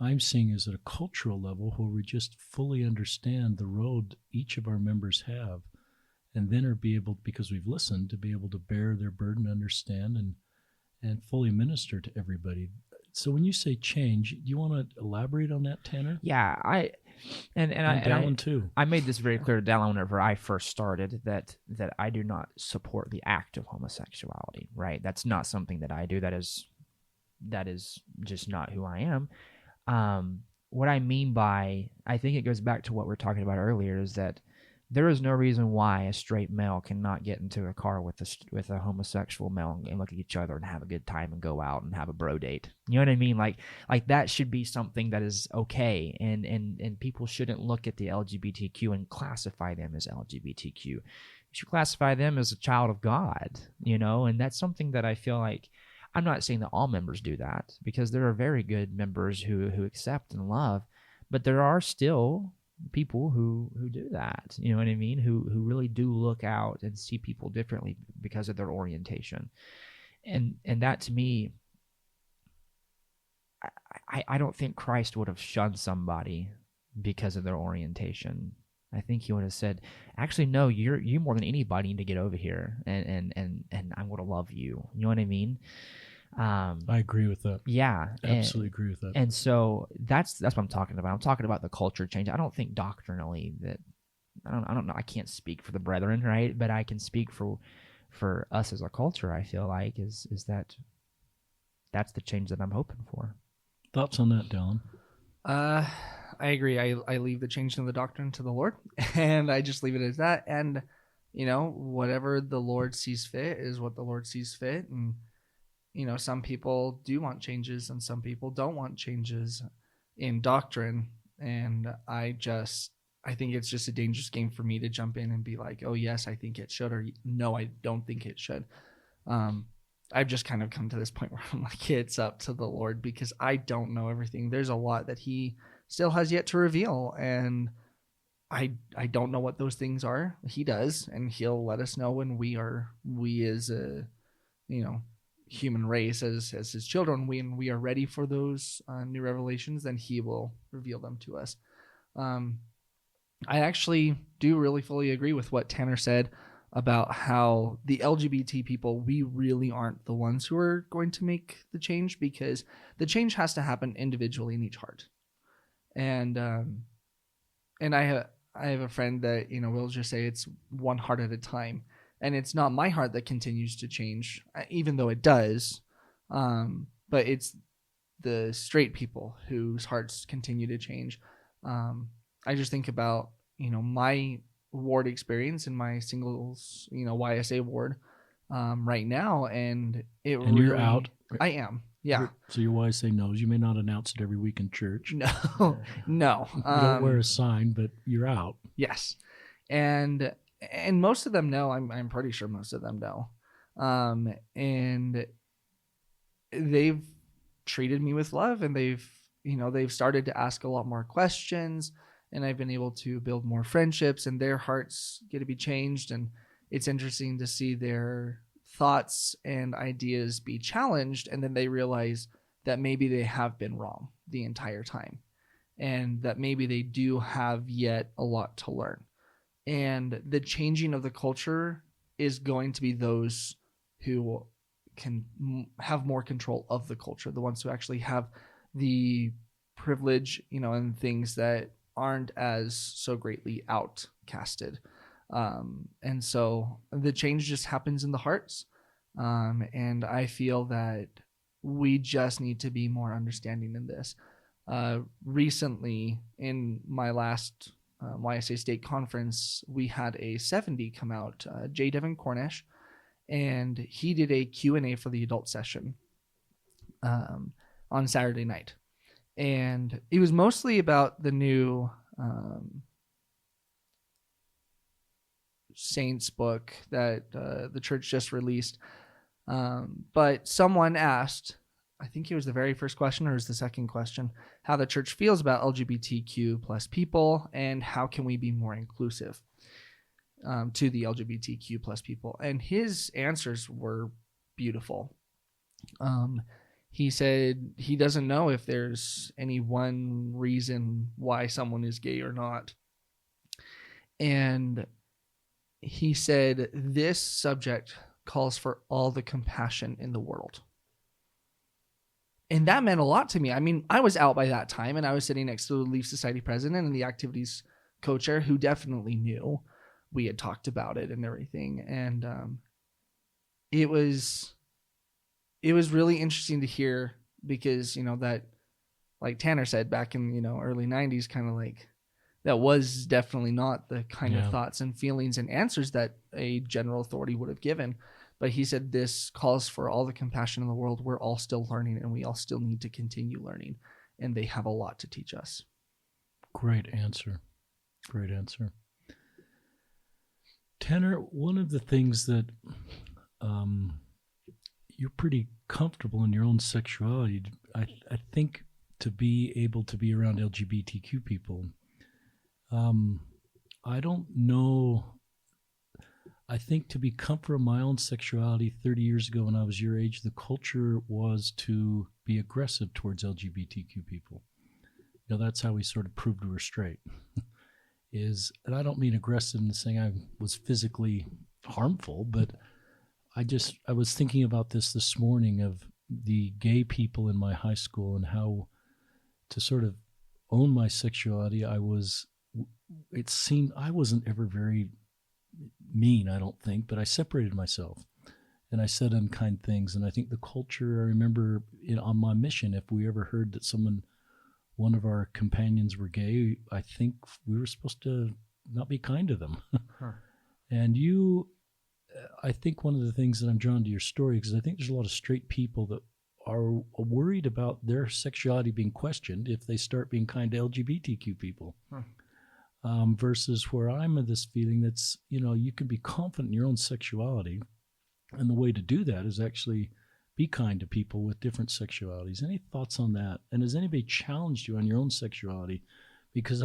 I'm seeing is at a cultural level where we just fully understand the road each of our members have, and then are be able, because we've listened, to be able to bear their burden, understand, and fully minister to everybody. So when you say change, do you want to elaborate on that, Tanner? Yeah, and Dallin too. I made this very clear to Dallin whenever I first started that I do not support the act of homosexuality. Right, that's not something that I do. That is just not who I am. What I mean by, I think it goes back to what we were talking about earlier, is that there is no reason why a straight male cannot get into a car with a homosexual male and look at each other and have a good time and go out and have a bro date. You know what I mean? Like that should be something that is okay, and people shouldn't look at the LGBTQ and classify them as LGBTQ. You should classify them as a child of God, and that's something that I feel like, I'm not saying that all members do that, because there are very good members who accept and love, but there are still people who do that, you know what I mean, who really do look out and see people differently because of their orientation, and that to me, I don't think Christ would have shunned somebody because of their orientation. I think he would have said, actually, no, you more than anybody need to get over here, and I'm going to love you. You know what I mean? I agree with that. Yeah, absolutely agree with that. And so that's what I'm talking about. I'm talking about the culture change. I don't think doctrinally that I don't know. I can't speak for the brethren, right? But I can speak for us as a culture. I feel like is that's the change that I'm hoping for. Thoughts on that, Dallin? I agree. I leave the change in the doctrine to the Lord, and I just leave it as that. And whatever the Lord sees fit is what the Lord sees fit, and some people do want changes and some people don't want changes in doctrine. And I think it's just a dangerous game for me to jump in and be like, oh yes, I think it should, or no, I don't think it should. I've just kind of come to this point where I'm like, it's up to the Lord, because I don't know everything. There's a lot that he still has yet to reveal. And I don't know what those things are. He does, and he'll let us know when we as a, human race, as his children, when we are ready for those new revelations, then he will reveal them to us. I actually do really fully agree with what Tanner said about how the LGBT people, we really aren't the ones who are going to make the change, because the change has to happen individually in each heart. And I have a friend that, will just say it's one heart at a time. And it's not my heart that continues to change, even though it does. But it's the straight people whose hearts continue to change. I just think about, my ward experience in my singles, YSA ward right now. And you're out. I am. Yeah. So your YSA knows. You may not announce it every week in church. No. You don't wear a sign, but you're out. Yes. And most of them know. I'm pretty sure most of them know. And they've treated me with love, and they've started to ask a lot more questions, and I've been able to build more friendships, and their hearts get to be changed. And it's interesting to see their thoughts and ideas be challenged, and then they realize that maybe they have been wrong the entire time, and that maybe they do have yet a lot to learn. And the changing of the culture is going to be those who can have more control of the culture, the ones who actually have the privilege, and things that aren't as so greatly outcasted. And so the change just happens in the hearts. And I feel that we just need to be more understanding in this. Recently, in my last YSA state conference, we had a 70 come out, J. Devin Cornish, and he did a Q&A for the adult session on Saturday night. And it was mostly about the new Saints book that the church just released. But someone asked, I think it was the very first question, or it was the second question, how the church feels about LGBTQ plus people, and how can we be more inclusive to the LGBTQ plus people. And his answers were beautiful. He said he doesn't know if there's any one reason why someone is gay or not. And he said this subject calls for all the compassion in the world. And that meant a lot to me. I mean, I was out by that time, and I was sitting next to the Leaf Society president and the activities co-chair, who definitely knew we had talked about it and everything. And it was really interesting to hear, because, that, like Tanner said, back in, early 90s, kind of like, that was definitely not the kind of thoughts and feelings and answers that a general authority would have given. But he said this calls for all the compassion in the world. We're all still learning, and we all still need to continue learning. And they have a lot to teach us. Great answer. Great answer. Tanner, one of the things that you're pretty comfortable in your own sexuality. I think to be able to be around LGBTQ people, I don't know. I think to be comfortable in my own sexuality 30 years ago when I was your age, the culture was to be aggressive towards LGBTQ people. That's how we sort of proved we were straight. And I don't mean aggressive in saying I was physically harmful, but I was thinking about this morning of the gay people in my high school and how to sort of own my sexuality. It seemed I wasn't ever very mean, I don't think, but I separated myself and I said unkind things. And I think the culture, I remember on my mission, if we ever heard that one of our companions were gay, I think we were supposed to not be kind to them. Huh. And I think one of the things that I'm drawn to your story, because I think there's a lot of straight people that are worried about their sexuality being questioned if they start being kind to LGBTQ people. Huh. Versus where I'm of this feeling that's, you can be confident in your own sexuality, And the way to do that is actually be kind to people with different sexualities. Any thoughts on that? And has anybody challenged you on your own sexuality because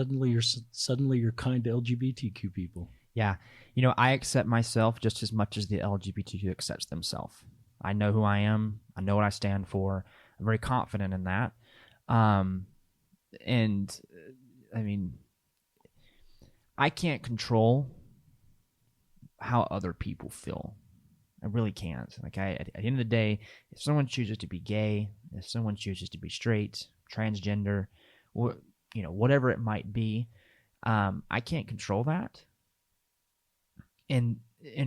suddenly you're kind to LGBTQ people? Yeah. You know, I accept myself just as much as the LGBTQ accepts themselves. I know who I am. I know what I stand for. I'm very confident in that. And I mean, I can't control how other people feel. I really can't. Like, at the end of the day, if someone chooses to be gay, if someone chooses to be straight, transgender, or, you know, whatever it might be, I can't control that. And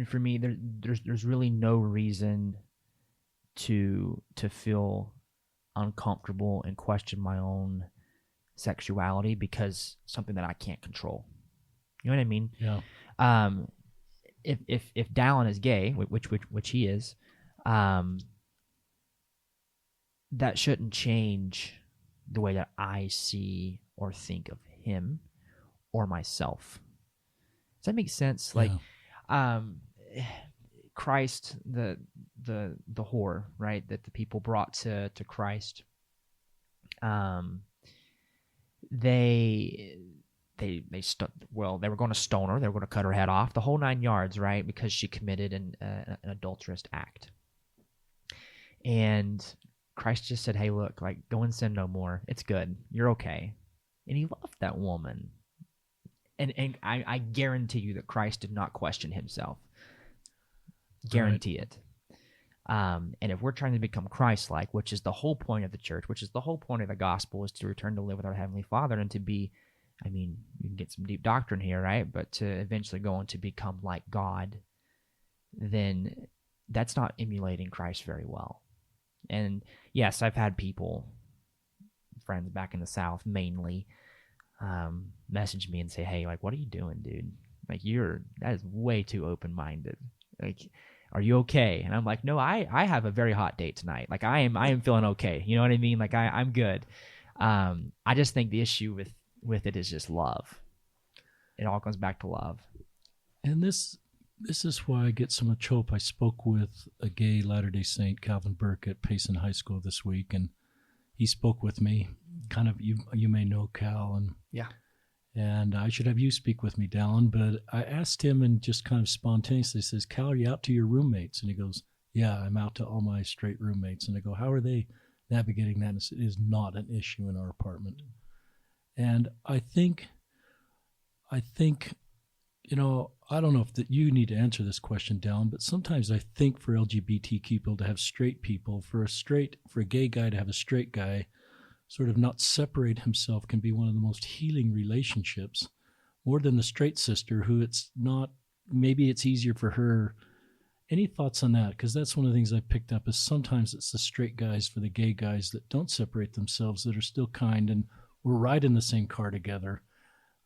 for me, there's really no reason to feel uncomfortable and question my own sexuality because something that I can't control. You know what I mean? Yeah. If Dallin is gay, which he is, that shouldn't change the way that I see or think of him or myself. Does that make sense? Yeah. Like, Christ, the whore, right? That the people brought to Christ. They were going to stone her. They were going to cut her head off, the whole 9 yards, right? Because she committed an adulterous act. And Christ just said, "Hey, look, like, go and sin no more. It's good. You're okay." And he loved that woman. And I guarantee you that Christ did not question himself. Guarantee it. And if we're trying to become Christ-like, which is the whole point of the church, which is the whole point of the gospel, is to return to live with our Heavenly Father and to be, I mean, you can get some deep doctrine here, right? But to eventually go on to become like God, then that's not emulating Christ very well. And yes, I've had people, friends back in the South mainly, message me and say, "Hey, like, what are you doing, dude? Like, that is way too open-minded. Like, are you okay?" And I'm like, "No, I have a very hot date tonight. Like, I am feeling okay. You know what I mean? Like, I'm good." I just think the issue with it is just love. It all comes back to love. And this is why I get so much hope. I spoke with a gay Latter-day Saint, Calvin Burke, at Payson High School this week, and he spoke with me. Kind of, you may know Cal, and Yeah. And I should have you speak with me, Dallin. But I asked him, and just kind of spontaneously says, "Cal, are you out to your roommates?" And he goes, "Yeah, I'm out to all my straight roommates." And I go, "How are they navigating that?" And it is not an issue in our apartment. And I think, you know, I don't know if that you need to answer this question, Dallin, but sometimes I think for LGBTQ people to have straight people, for a gay guy to have a straight guy, sort of not separate himself, can be one of the most healing relationships, more than the straight sister who it's not, maybe it's easier for her. Any thoughts on that? Because that's one of the things I picked up is sometimes it's the straight guys for the gay guys that don't separate themselves, that are still kind, and we're riding the same car together.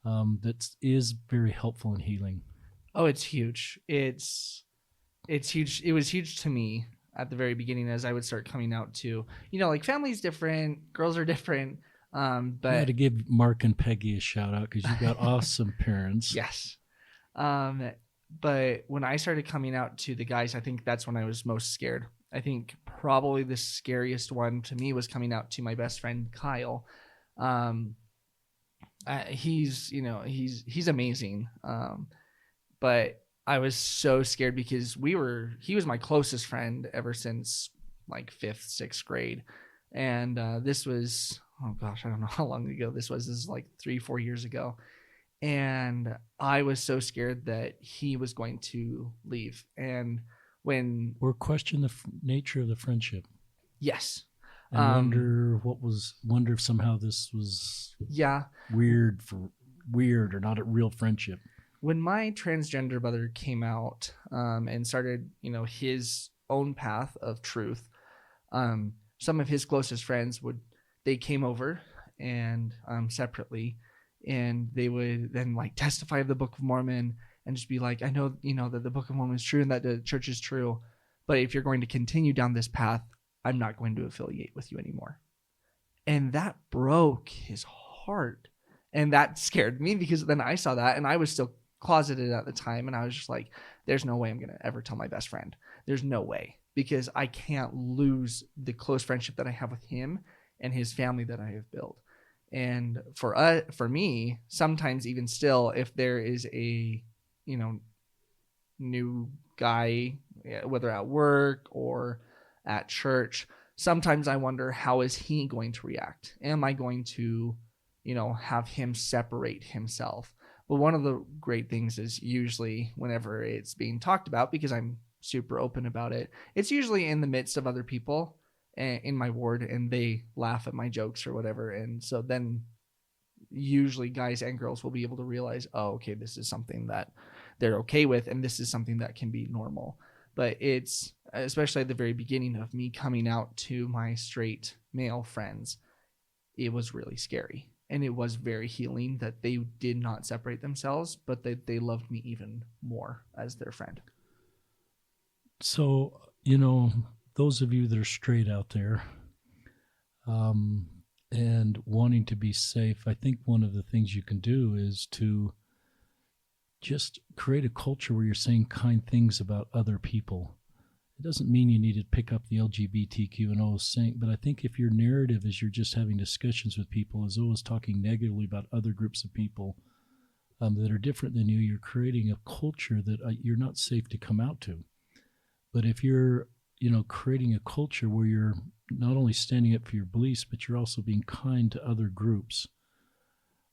That is very helpful in healing. Oh, it's huge. It's huge. It was huge to me at the very beginning as I would start coming out to, you know, like, family's different, girls are different. But I had to give Mark and Peggy a shout out because you've got awesome parents. Yes. But when I started coming out to the guys, I think that's when I was most scared. I think probably the scariest one to me was coming out to my best friend, Kyle. He's amazing. But I was so scared because he was my closest friend ever since like 5th, 6th grade. And this was, oh gosh, I don't know how long ago this was. This is like 3-4 years ago. And I was so scared that he was going to leave. And or question the nature of the friendship. Yes. And wonder if somehow this was weird or not a real friendship. When my transgender brother came out and started, you know, his own path of truth, some of his closest friends they came over and separately, and they would then like testify of the Book of Mormon and just be like, "I know, you know, that the Book of Mormon is true and that the church is true, but if you're going to continue down this path, I'm not going to affiliate with you anymore." And that broke his heart. And that scared me because then I saw that, and I was still closeted at the time, and I was just like, there's no way I'm going to ever tell my best friend. There's no way, because I can't lose the close friendship that I have with him and his family that I have built. And for me, sometimes even still, if there is a, new guy, whether at work or at church, sometimes I wonder, how is he going to react? Am I going to, have him separate himself? But one of the great things is usually whenever it's being talked about, because I'm super open about it, it's usually in the midst of other people in my ward, and they laugh at my jokes or whatever. And so then usually guys and girls will be able to realize, oh, okay, this is something that they're okay with, and this is something that can be normal. But it's, especially at the very beginning of me coming out to my straight male friends, it was really scary. And it was very healing that they did not separate themselves, but that they loved me even more as their friend. So, those of you that are straight out there, and wanting to be safe, I think one of the things you can do is to just create a culture where you're saying kind things about other people. It doesn't mean you need to pick up the LGBTQ and always saying, but I think if your narrative is you're just having discussions with people, is always talking negatively about other groups of people that are different than you, you're creating a culture that you're not safe to come out to. But if you're, creating a culture where you're not only standing up for your beliefs, but you're also being kind to other groups,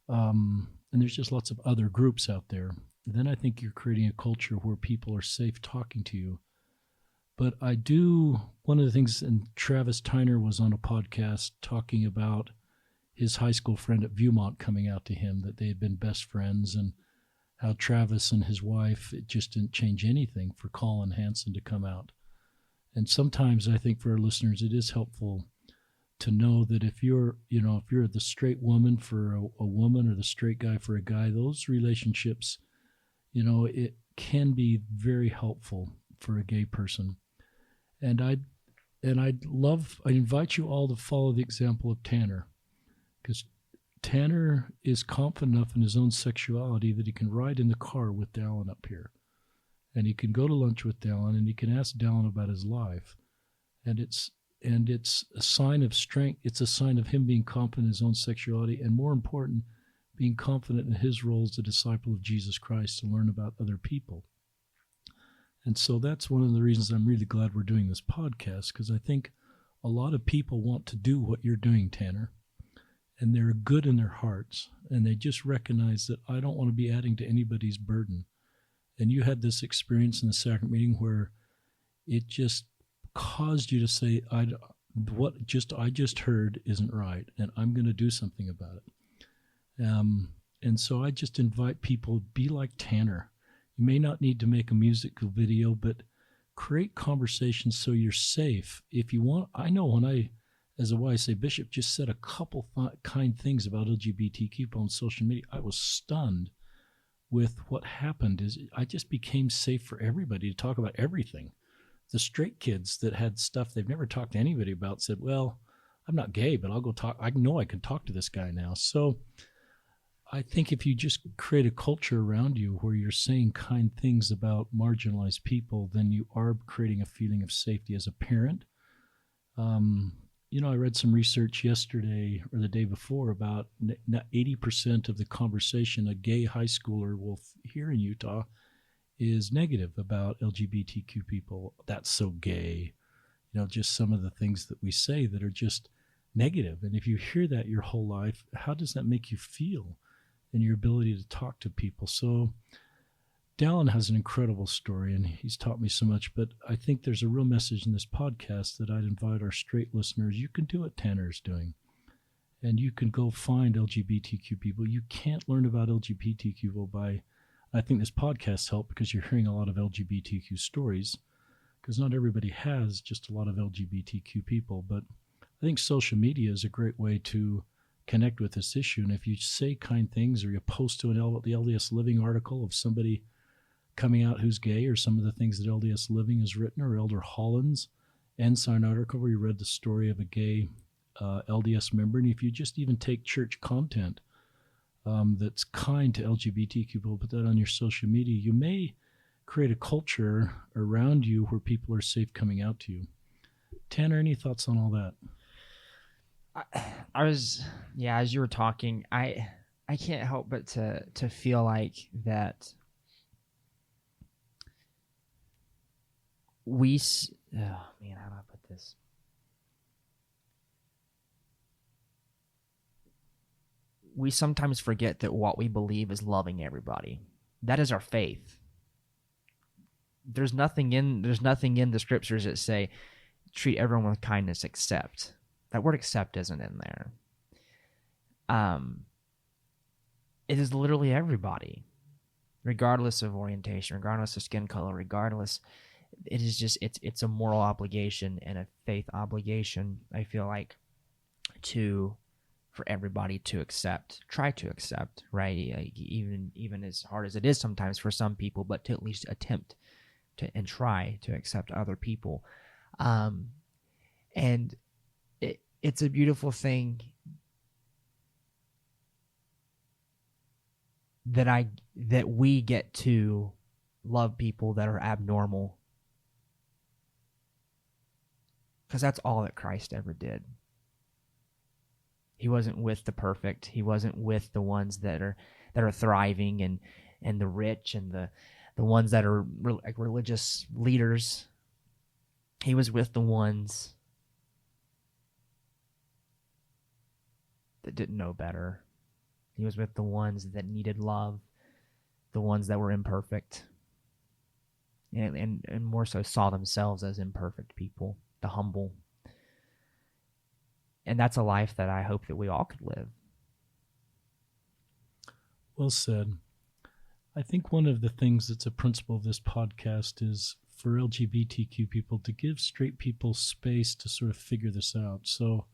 and there's just lots of other groups out there, then I think you're creating a culture where people are safe talking to you. But one of the things, and Travis Tyner was on a podcast talking about his high school friend at Viewmont coming out to him, that they had been best friends, and how Travis and his wife, it just didn't change anything for Colin Hanson to come out. And sometimes I think for our listeners, it is helpful to know that if you're the straight woman for a woman, or the straight guy for a guy, those relationships, it can be very helpful for a gay person. And I invite you all to follow the example of Tanner, because Tanner is confident enough in his own sexuality that he can ride in the car with Dallin up here, and he can go to lunch with Dallin, and he can ask Dallin about his life, and it's a sign of strength. It's a sign of him being confident in his own sexuality, and more important, being confident in his role as a disciple of Jesus Christ to learn about other people. And so that's one of the reasons I'm really glad we're doing this podcast, because I think a lot of people want to do what you're doing, Tanner, and they're good in their hearts, and they just recognize that I don't want to be adding to anybody's burden. And you had this experience in the sacrament meeting where it just caused you to say, I just heard isn't right, and I'm going to do something about it. And so I just invite people, be like Tanner. You may not need to make a musical video, but create conversations so you're safe. If you want, I know when I, as a YSA bishop, just said a couple kind things about LGBTQ people on social media, I was stunned with what happened. Is I just became safe for everybody to talk about everything. The straight kids that had stuff they've never talked to anybody about said, well, I'm not gay, but I'll go talk. I know I can talk to this guy now. So I think if you just create a culture around you where you're saying kind things about marginalized people, then you are creating a feeling of safety as a parent. I read some research yesterday or the day before about 80% of the conversation a gay high schooler will hear in Utah is negative about LGBTQ people. That's so gay. Just some of the things that we say that are just negative. And if you hear that your whole life, how does that make you feel in your ability to talk to people? So Dallin has an incredible story, and he's taught me so much, but I think there's a real message in this podcast that I'd invite our straight listeners. You can do what Tanner's doing, and you can go find LGBTQ people. You can't learn about LGBTQ people I think this podcast helped because you're hearing a lot of LGBTQ stories, because not everybody has just a lot of LGBTQ people, but I think social media is a great way to connect with this issue. And if you say kind things, or you post to the LDS Living article of somebody coming out who's gay, or some of the things that LDS Living has written, or Elder Holland's Ensign article where you read the story of a gay LDS member, and if you just even take church content that's kind to LGBTQ people, put that on your social media, you may create a culture around you where people are safe coming out to you. Tanner, any thoughts on all that? I was, yeah, as you were talking, I can't help but to feel like that oh man, how do I put this? We sometimes forget that what we believe is loving everybody. That is our faith. There's nothing in the scriptures that say treat everyone with kindness except. That word accept isn't in there. It is literally everybody, regardless of orientation, regardless of skin color, regardless. It is just it's a moral obligation and a faith obligation, I feel like, for everybody to try to accept, right? Like even as hard as it is sometimes for some people, but to at least attempt to and try to accept other people. And it's a beautiful thing that we get to love people that are abnormal, because that's all that Christ ever did. He wasn't with the perfect. He wasn't with the ones that are thriving and the rich and the ones that are like religious leaders. He was with the ones that didn't know better. He was with the ones that needed love, the ones that were imperfect, and more so saw themselves as imperfect people, the humble. And that's a life that I hope that we all could live. Well said. I think one of the things that's a principle of this podcast is for LGBTQ people to give straight people space to sort of figure this out. So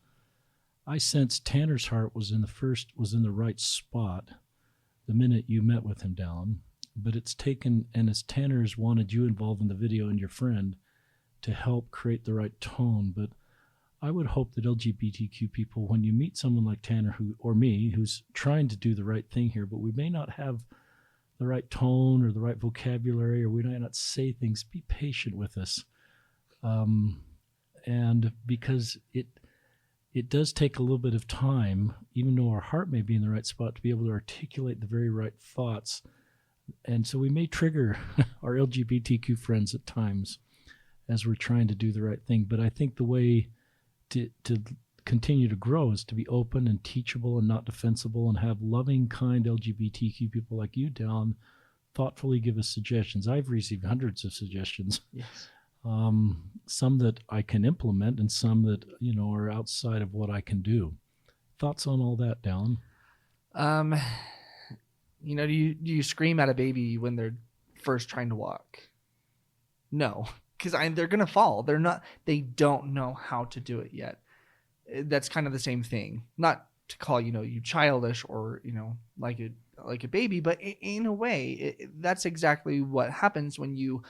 I sense Tanner's heart was in the right spot the minute you met with him, Dallin. But it's taken, and as Tanner's wanted you involved in the video and your friend to help create the right tone. But I would hope that LGBTQ people, when you meet someone like Tanner or me, who's trying to do the right thing here, but we may not have the right tone or the right vocabulary, or we might not say things, be patient with us. And because it does take a little bit of time, even though our heart may be in the right spot, to be able to articulate the very right thoughts. And so we may trigger our LGBTQ friends at times as we're trying to do the right thing. But I think the way to continue to grow is to be open and teachable and not defensible, and have loving, kind LGBTQ people like you, Dallin, thoughtfully give us suggestions. I've received hundreds of suggestions. Yes. Some that I can implement and some that, are outside of what I can do. Thoughts on all that, Dallin? Do you scream at a baby when they're first trying to walk? No, because they're gonna fall. They don't know how to do it yet. That's kind of the same thing. Not to call you childish or like a baby, but in a way, that's exactly what happens when you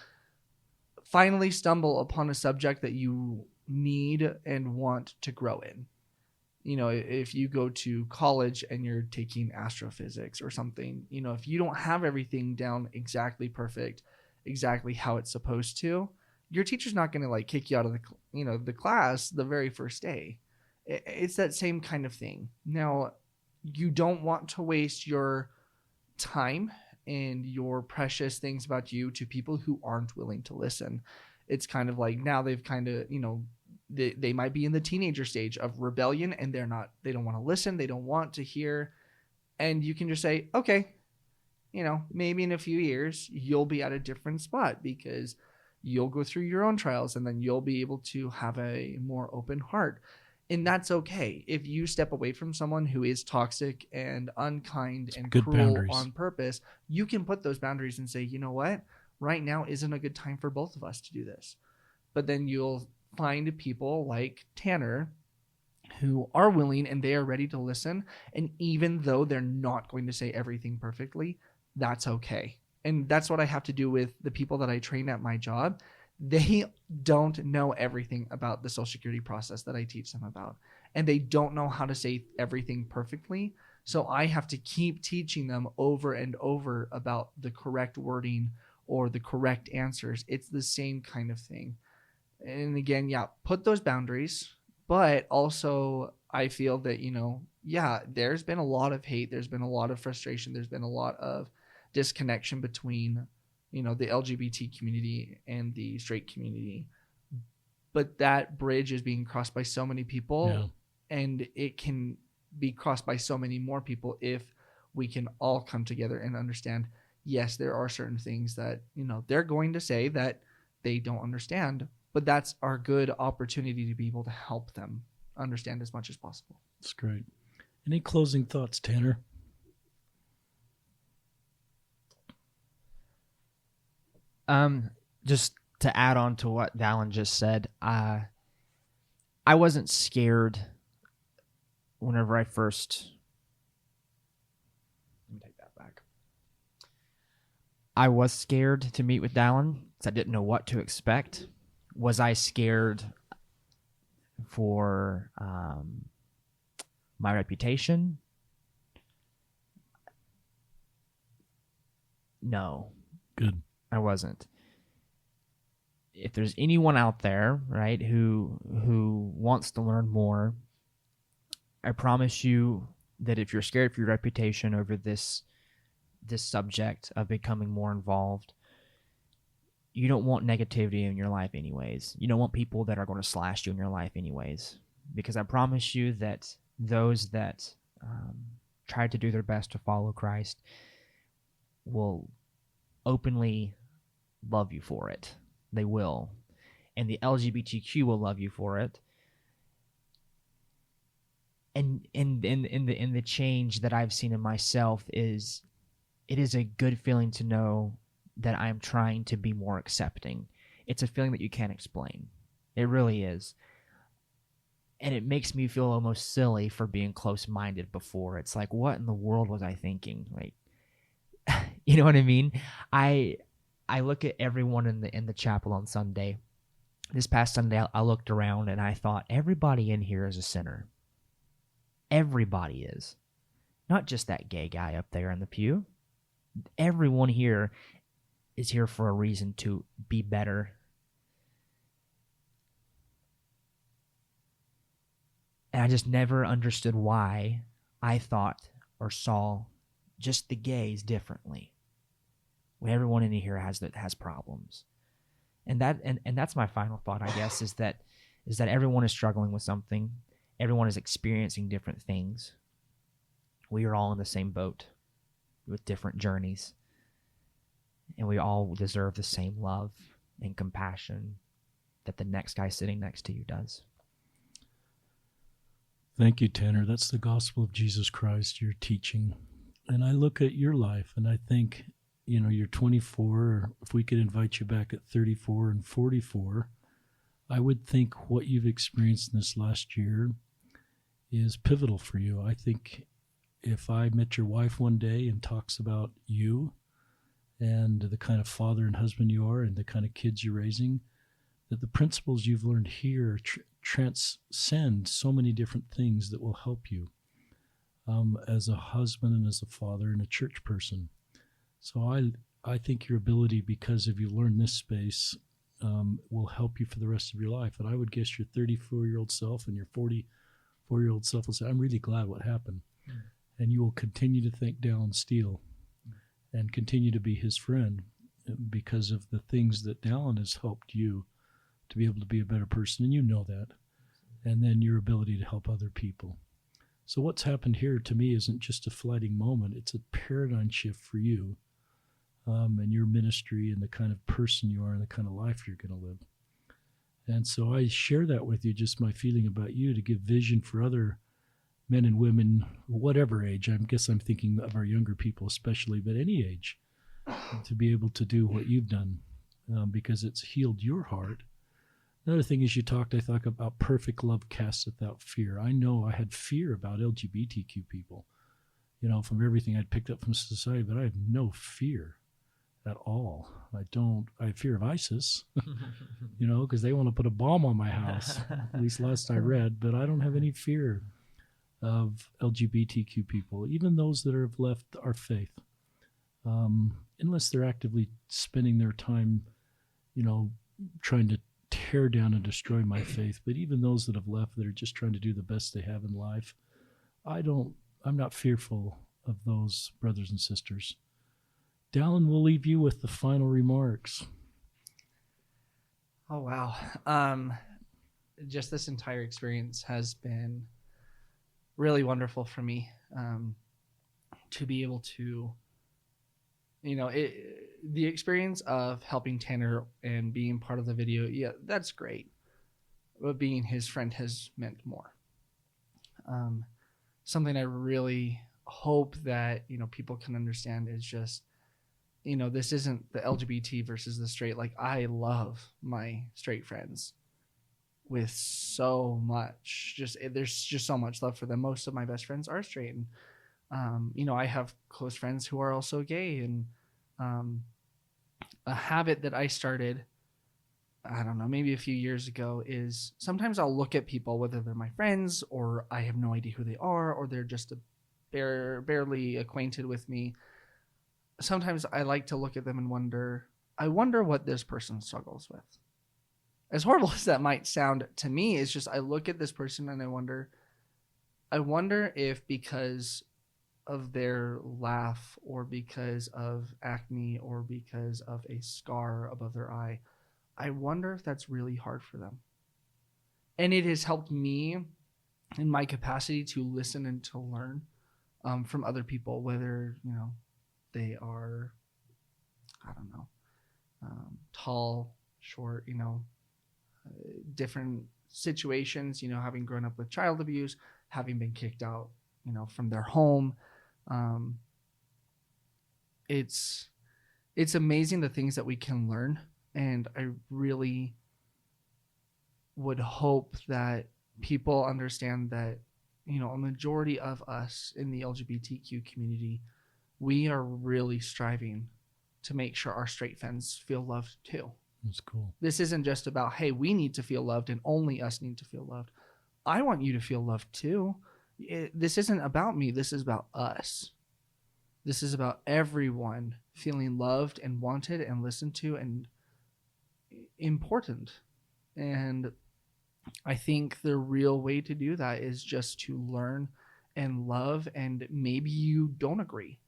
finally stumble upon a subject that you need and want to grow in. If you go to college and you're taking astrophysics or something, if you don't have everything down exactly perfect, exactly how it's supposed to, your teacher's not going to kick you out of the class the very first day. It's that same kind of thing. Now, you don't want to waste your time and your precious things about you to people who aren't willing to listen. It's kind of like now they've kind of, they might be in the teenager stage of rebellion, and they don't want to listen. They don't want to hear. And you can just say, okay, maybe in a few years you'll be at a different spot because you'll go through your own trials, and then you'll be able to have a more open heart. And that's okay. If you step away from someone who is toxic and unkind and good cruel boundaries on purpose, you can put those boundaries and say, you know what? Right now isn't a good time for both of us to do this. But then you'll find people like Tanner who are willing and they are ready to listen. And even though they're not going to say everything perfectly, that's okay. And that's what I have to do with the people that I train at my job. They don't know everything about the Social Security process that I teach them about. And they don't know how to say everything perfectly. So I have to keep teaching them over and over about the correct wording or the correct answers. It's the same kind of thing. And again, yeah, put those boundaries, but also I feel that, there's been a lot of hate, there's been a lot of frustration, there's been a lot of disconnection between, the LGBT community and the straight community. But that bridge is being crossed by so many people, and it can be crossed by so many more people if we can all come together and understand, yes, there are certain things that, they're going to say that they don't understand, but that's our good opportunity to be able to help them understand as much as possible. That's great. Any closing thoughts, Tanner? Just to add on to what Dallin just said, I wasn't scared whenever I first. Let me take that back. I was scared to meet with Dallin because I didn't know what to expect. Was I scared for my reputation? No. Good. I wasn't. If there's anyone out there, right, who wants to learn more, I promise you that if you're scared for your reputation over this subject of becoming more involved, you don't want negativity in your life anyways. You don't want people that are going to slash you in your life anyways. Because I promise you that those that try to do their best to follow Christ will openly love you for it. They will. And the LGBTQ will love you for it. And in the change that I've seen in myself is, it is a good feeling to know that I'm trying to be more accepting. It's a feeling that you can't explain. It really is. And it makes me feel almost silly for being close-minded before. It's like, what in the world was I thinking? Like, you know what I mean? I look at everyone in the chapel on Sunday. This past Sunday, I looked around and I thought, everybody in here is a sinner. Everybody is. Not just that gay guy up there in the pew. Everyone here is here for a reason to be better. And I just never understood why I thought or saw just the gays differently. When everyone in here has problems. And that's my final thought, I guess, is that everyone is struggling with something. Everyone is experiencing different things. We are all in the same boat with different journeys. And we all deserve the same love and compassion that the next guy sitting next to you does. Thank you, Tanner. That's the gospel of Jesus Christ you're teaching. And I look at your life and I think, you're 24, or if we could invite you back at 34 and 44, I would think what you've experienced in this last year is pivotal for you. I think if I met your wife one day and talks about you and the kind of father and husband you are and the kind of kids you're raising, that the principles you've learned here transcend so many different things that will help you as a husband and as a father and a church person. So I think your ability, because of you learned this space, will help you for the rest of your life. And I would guess your 34-year-old self and your 44-year-old self will say, I'm really glad what happened. Mm. And you will continue to thank Dallin Steele and continue to be his friend because of the things that Dallin has helped you to be able to be a better person. And you know that. And then your ability to help other people. So what's happened here to me isn't just a fleeting moment. It's a paradigm shift for you and your ministry and the kind of person you are and the kind of life you're going to live. And so I share that with you, just my feeling about you, to give vision for other men and women, whatever age. I guess I'm thinking of our younger people especially, but any age, to be able to do what you've done because it's healed your heart. Another thing is I thought about perfect love casts without fear. I know I had fear about LGBTQ people, from everything I'd picked up from society, but I have no fear at all. I have fear of ISIS, because they want to put a bomb on my house, at least last I read, but I don't have any fear of LGBTQ people, even those that have left our faith. unless they're actively spending their time, trying to tear down and destroy my faith. But even those that have left that are just trying to do the best they have in life, I'm not fearful of those brothers and sisters. Dallin, we'll leave you with the final remarks. Oh, wow. Just this entire experience has been really wonderful for me, to be able to, the experience of helping Tanner and being part of the video. Yeah, that's great. But being his friend has meant more. Something I really hope that, people can understand is just, this isn't the LGBT versus the straight. Like, I love my straight friends with so much, there's just so much love for them. Most of my best friends are straight. And, I have close friends who are also gay. And a habit that I started, I don't know, maybe a few years ago, is sometimes I'll look at people, whether they're my friends or I have no idea who they are, or they're just barely acquainted with me. Sometimes I like to look at them and I wonder what this person struggles with. As horrible as that might sound to me, it's just I look at this person and I wonder if because of their laugh, or because of acne, or because of a scar above their eye, I wonder if that's really hard for them. And it has helped me in my capacity to listen and to learn from other people, whether, they are, I don't know, tall, short, different situations, having grown up with child abuse, having been kicked out, from their home. It's amazing the things that we can learn. And I really would hope that people understand that, a majority of us in the LGBTQ community, we are really striving to make sure our straight friends feel loved too. That's cool. This isn't just about, hey, we need to feel loved and only us need to feel loved. I want you to feel loved too. This isn't about me. This is about us. This is about everyone feeling loved and wanted and listened to and important. And I think the real way to do that is just to learn and love. And maybe you don't agree.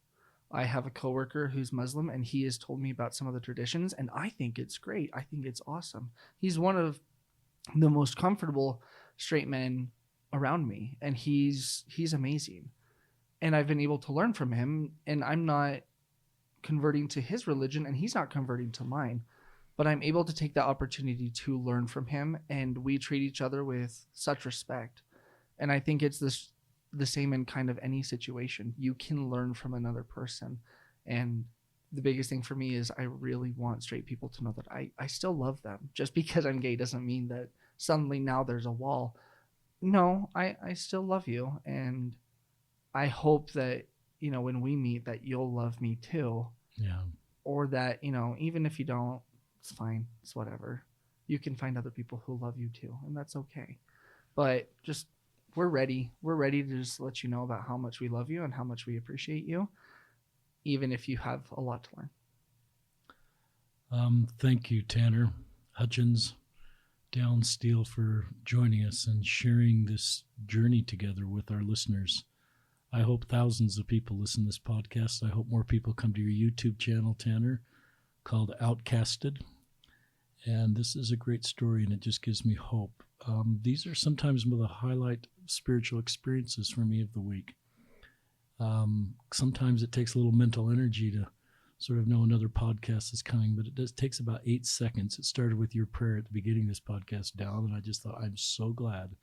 I have a coworker who's Muslim, and he has told me about some of the traditions, and I think it's great. I think it's awesome. He's one of the most comfortable straight men around me, and he's amazing. And I've been able to learn from him, and I'm not converting to his religion, and he's not converting to mine. But I'm able to take that opportunity to learn from him, and we treat each other with such respect. And I think it's the same in kind of any situation. You can learn from another person. And the biggest thing for me is I really want straight people to know that I still love them. Just because I'm gay doesn't mean that suddenly now there's a wall. No, I still love you. And I hope that, when we meet, that you'll love me too. Yeah. Or that, even if you don't, it's fine. It's whatever. You can find other people who love you too. And that's okay. But just, we're ready. We're ready to just let you know about how much we love you and how much we appreciate you, even if you have a lot to learn. Thank you, Tanner, Hutchens, Dallin Steele, for joining us and sharing this journey together with our listeners. I hope thousands of people listen to this podcast. I hope more people come to your YouTube channel, Tanner, called Outcasted. And this is a great story, and it just gives me hope. These are sometimes some of the highlight spiritual experiences for me of the week. Sometimes it takes a little mental energy to sort of know another podcast is coming, but it takes about 8 seconds. It started with your prayer at the beginning of this podcast, Dallin, and I just thought, I'm so glad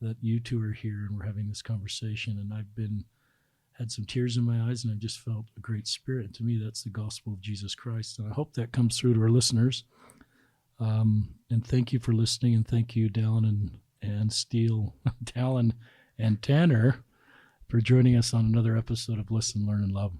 that you two are here and we're having this conversation. And I've had some tears in my eyes, and I've just felt a great spirit. And to me, that's the gospel of Jesus Christ. And I hope that comes through to our listeners. And thank you for listening, and thank you, Dallin and Steele, Dallin and Tanner, for joining us on another episode of Listen, Learn, and Love.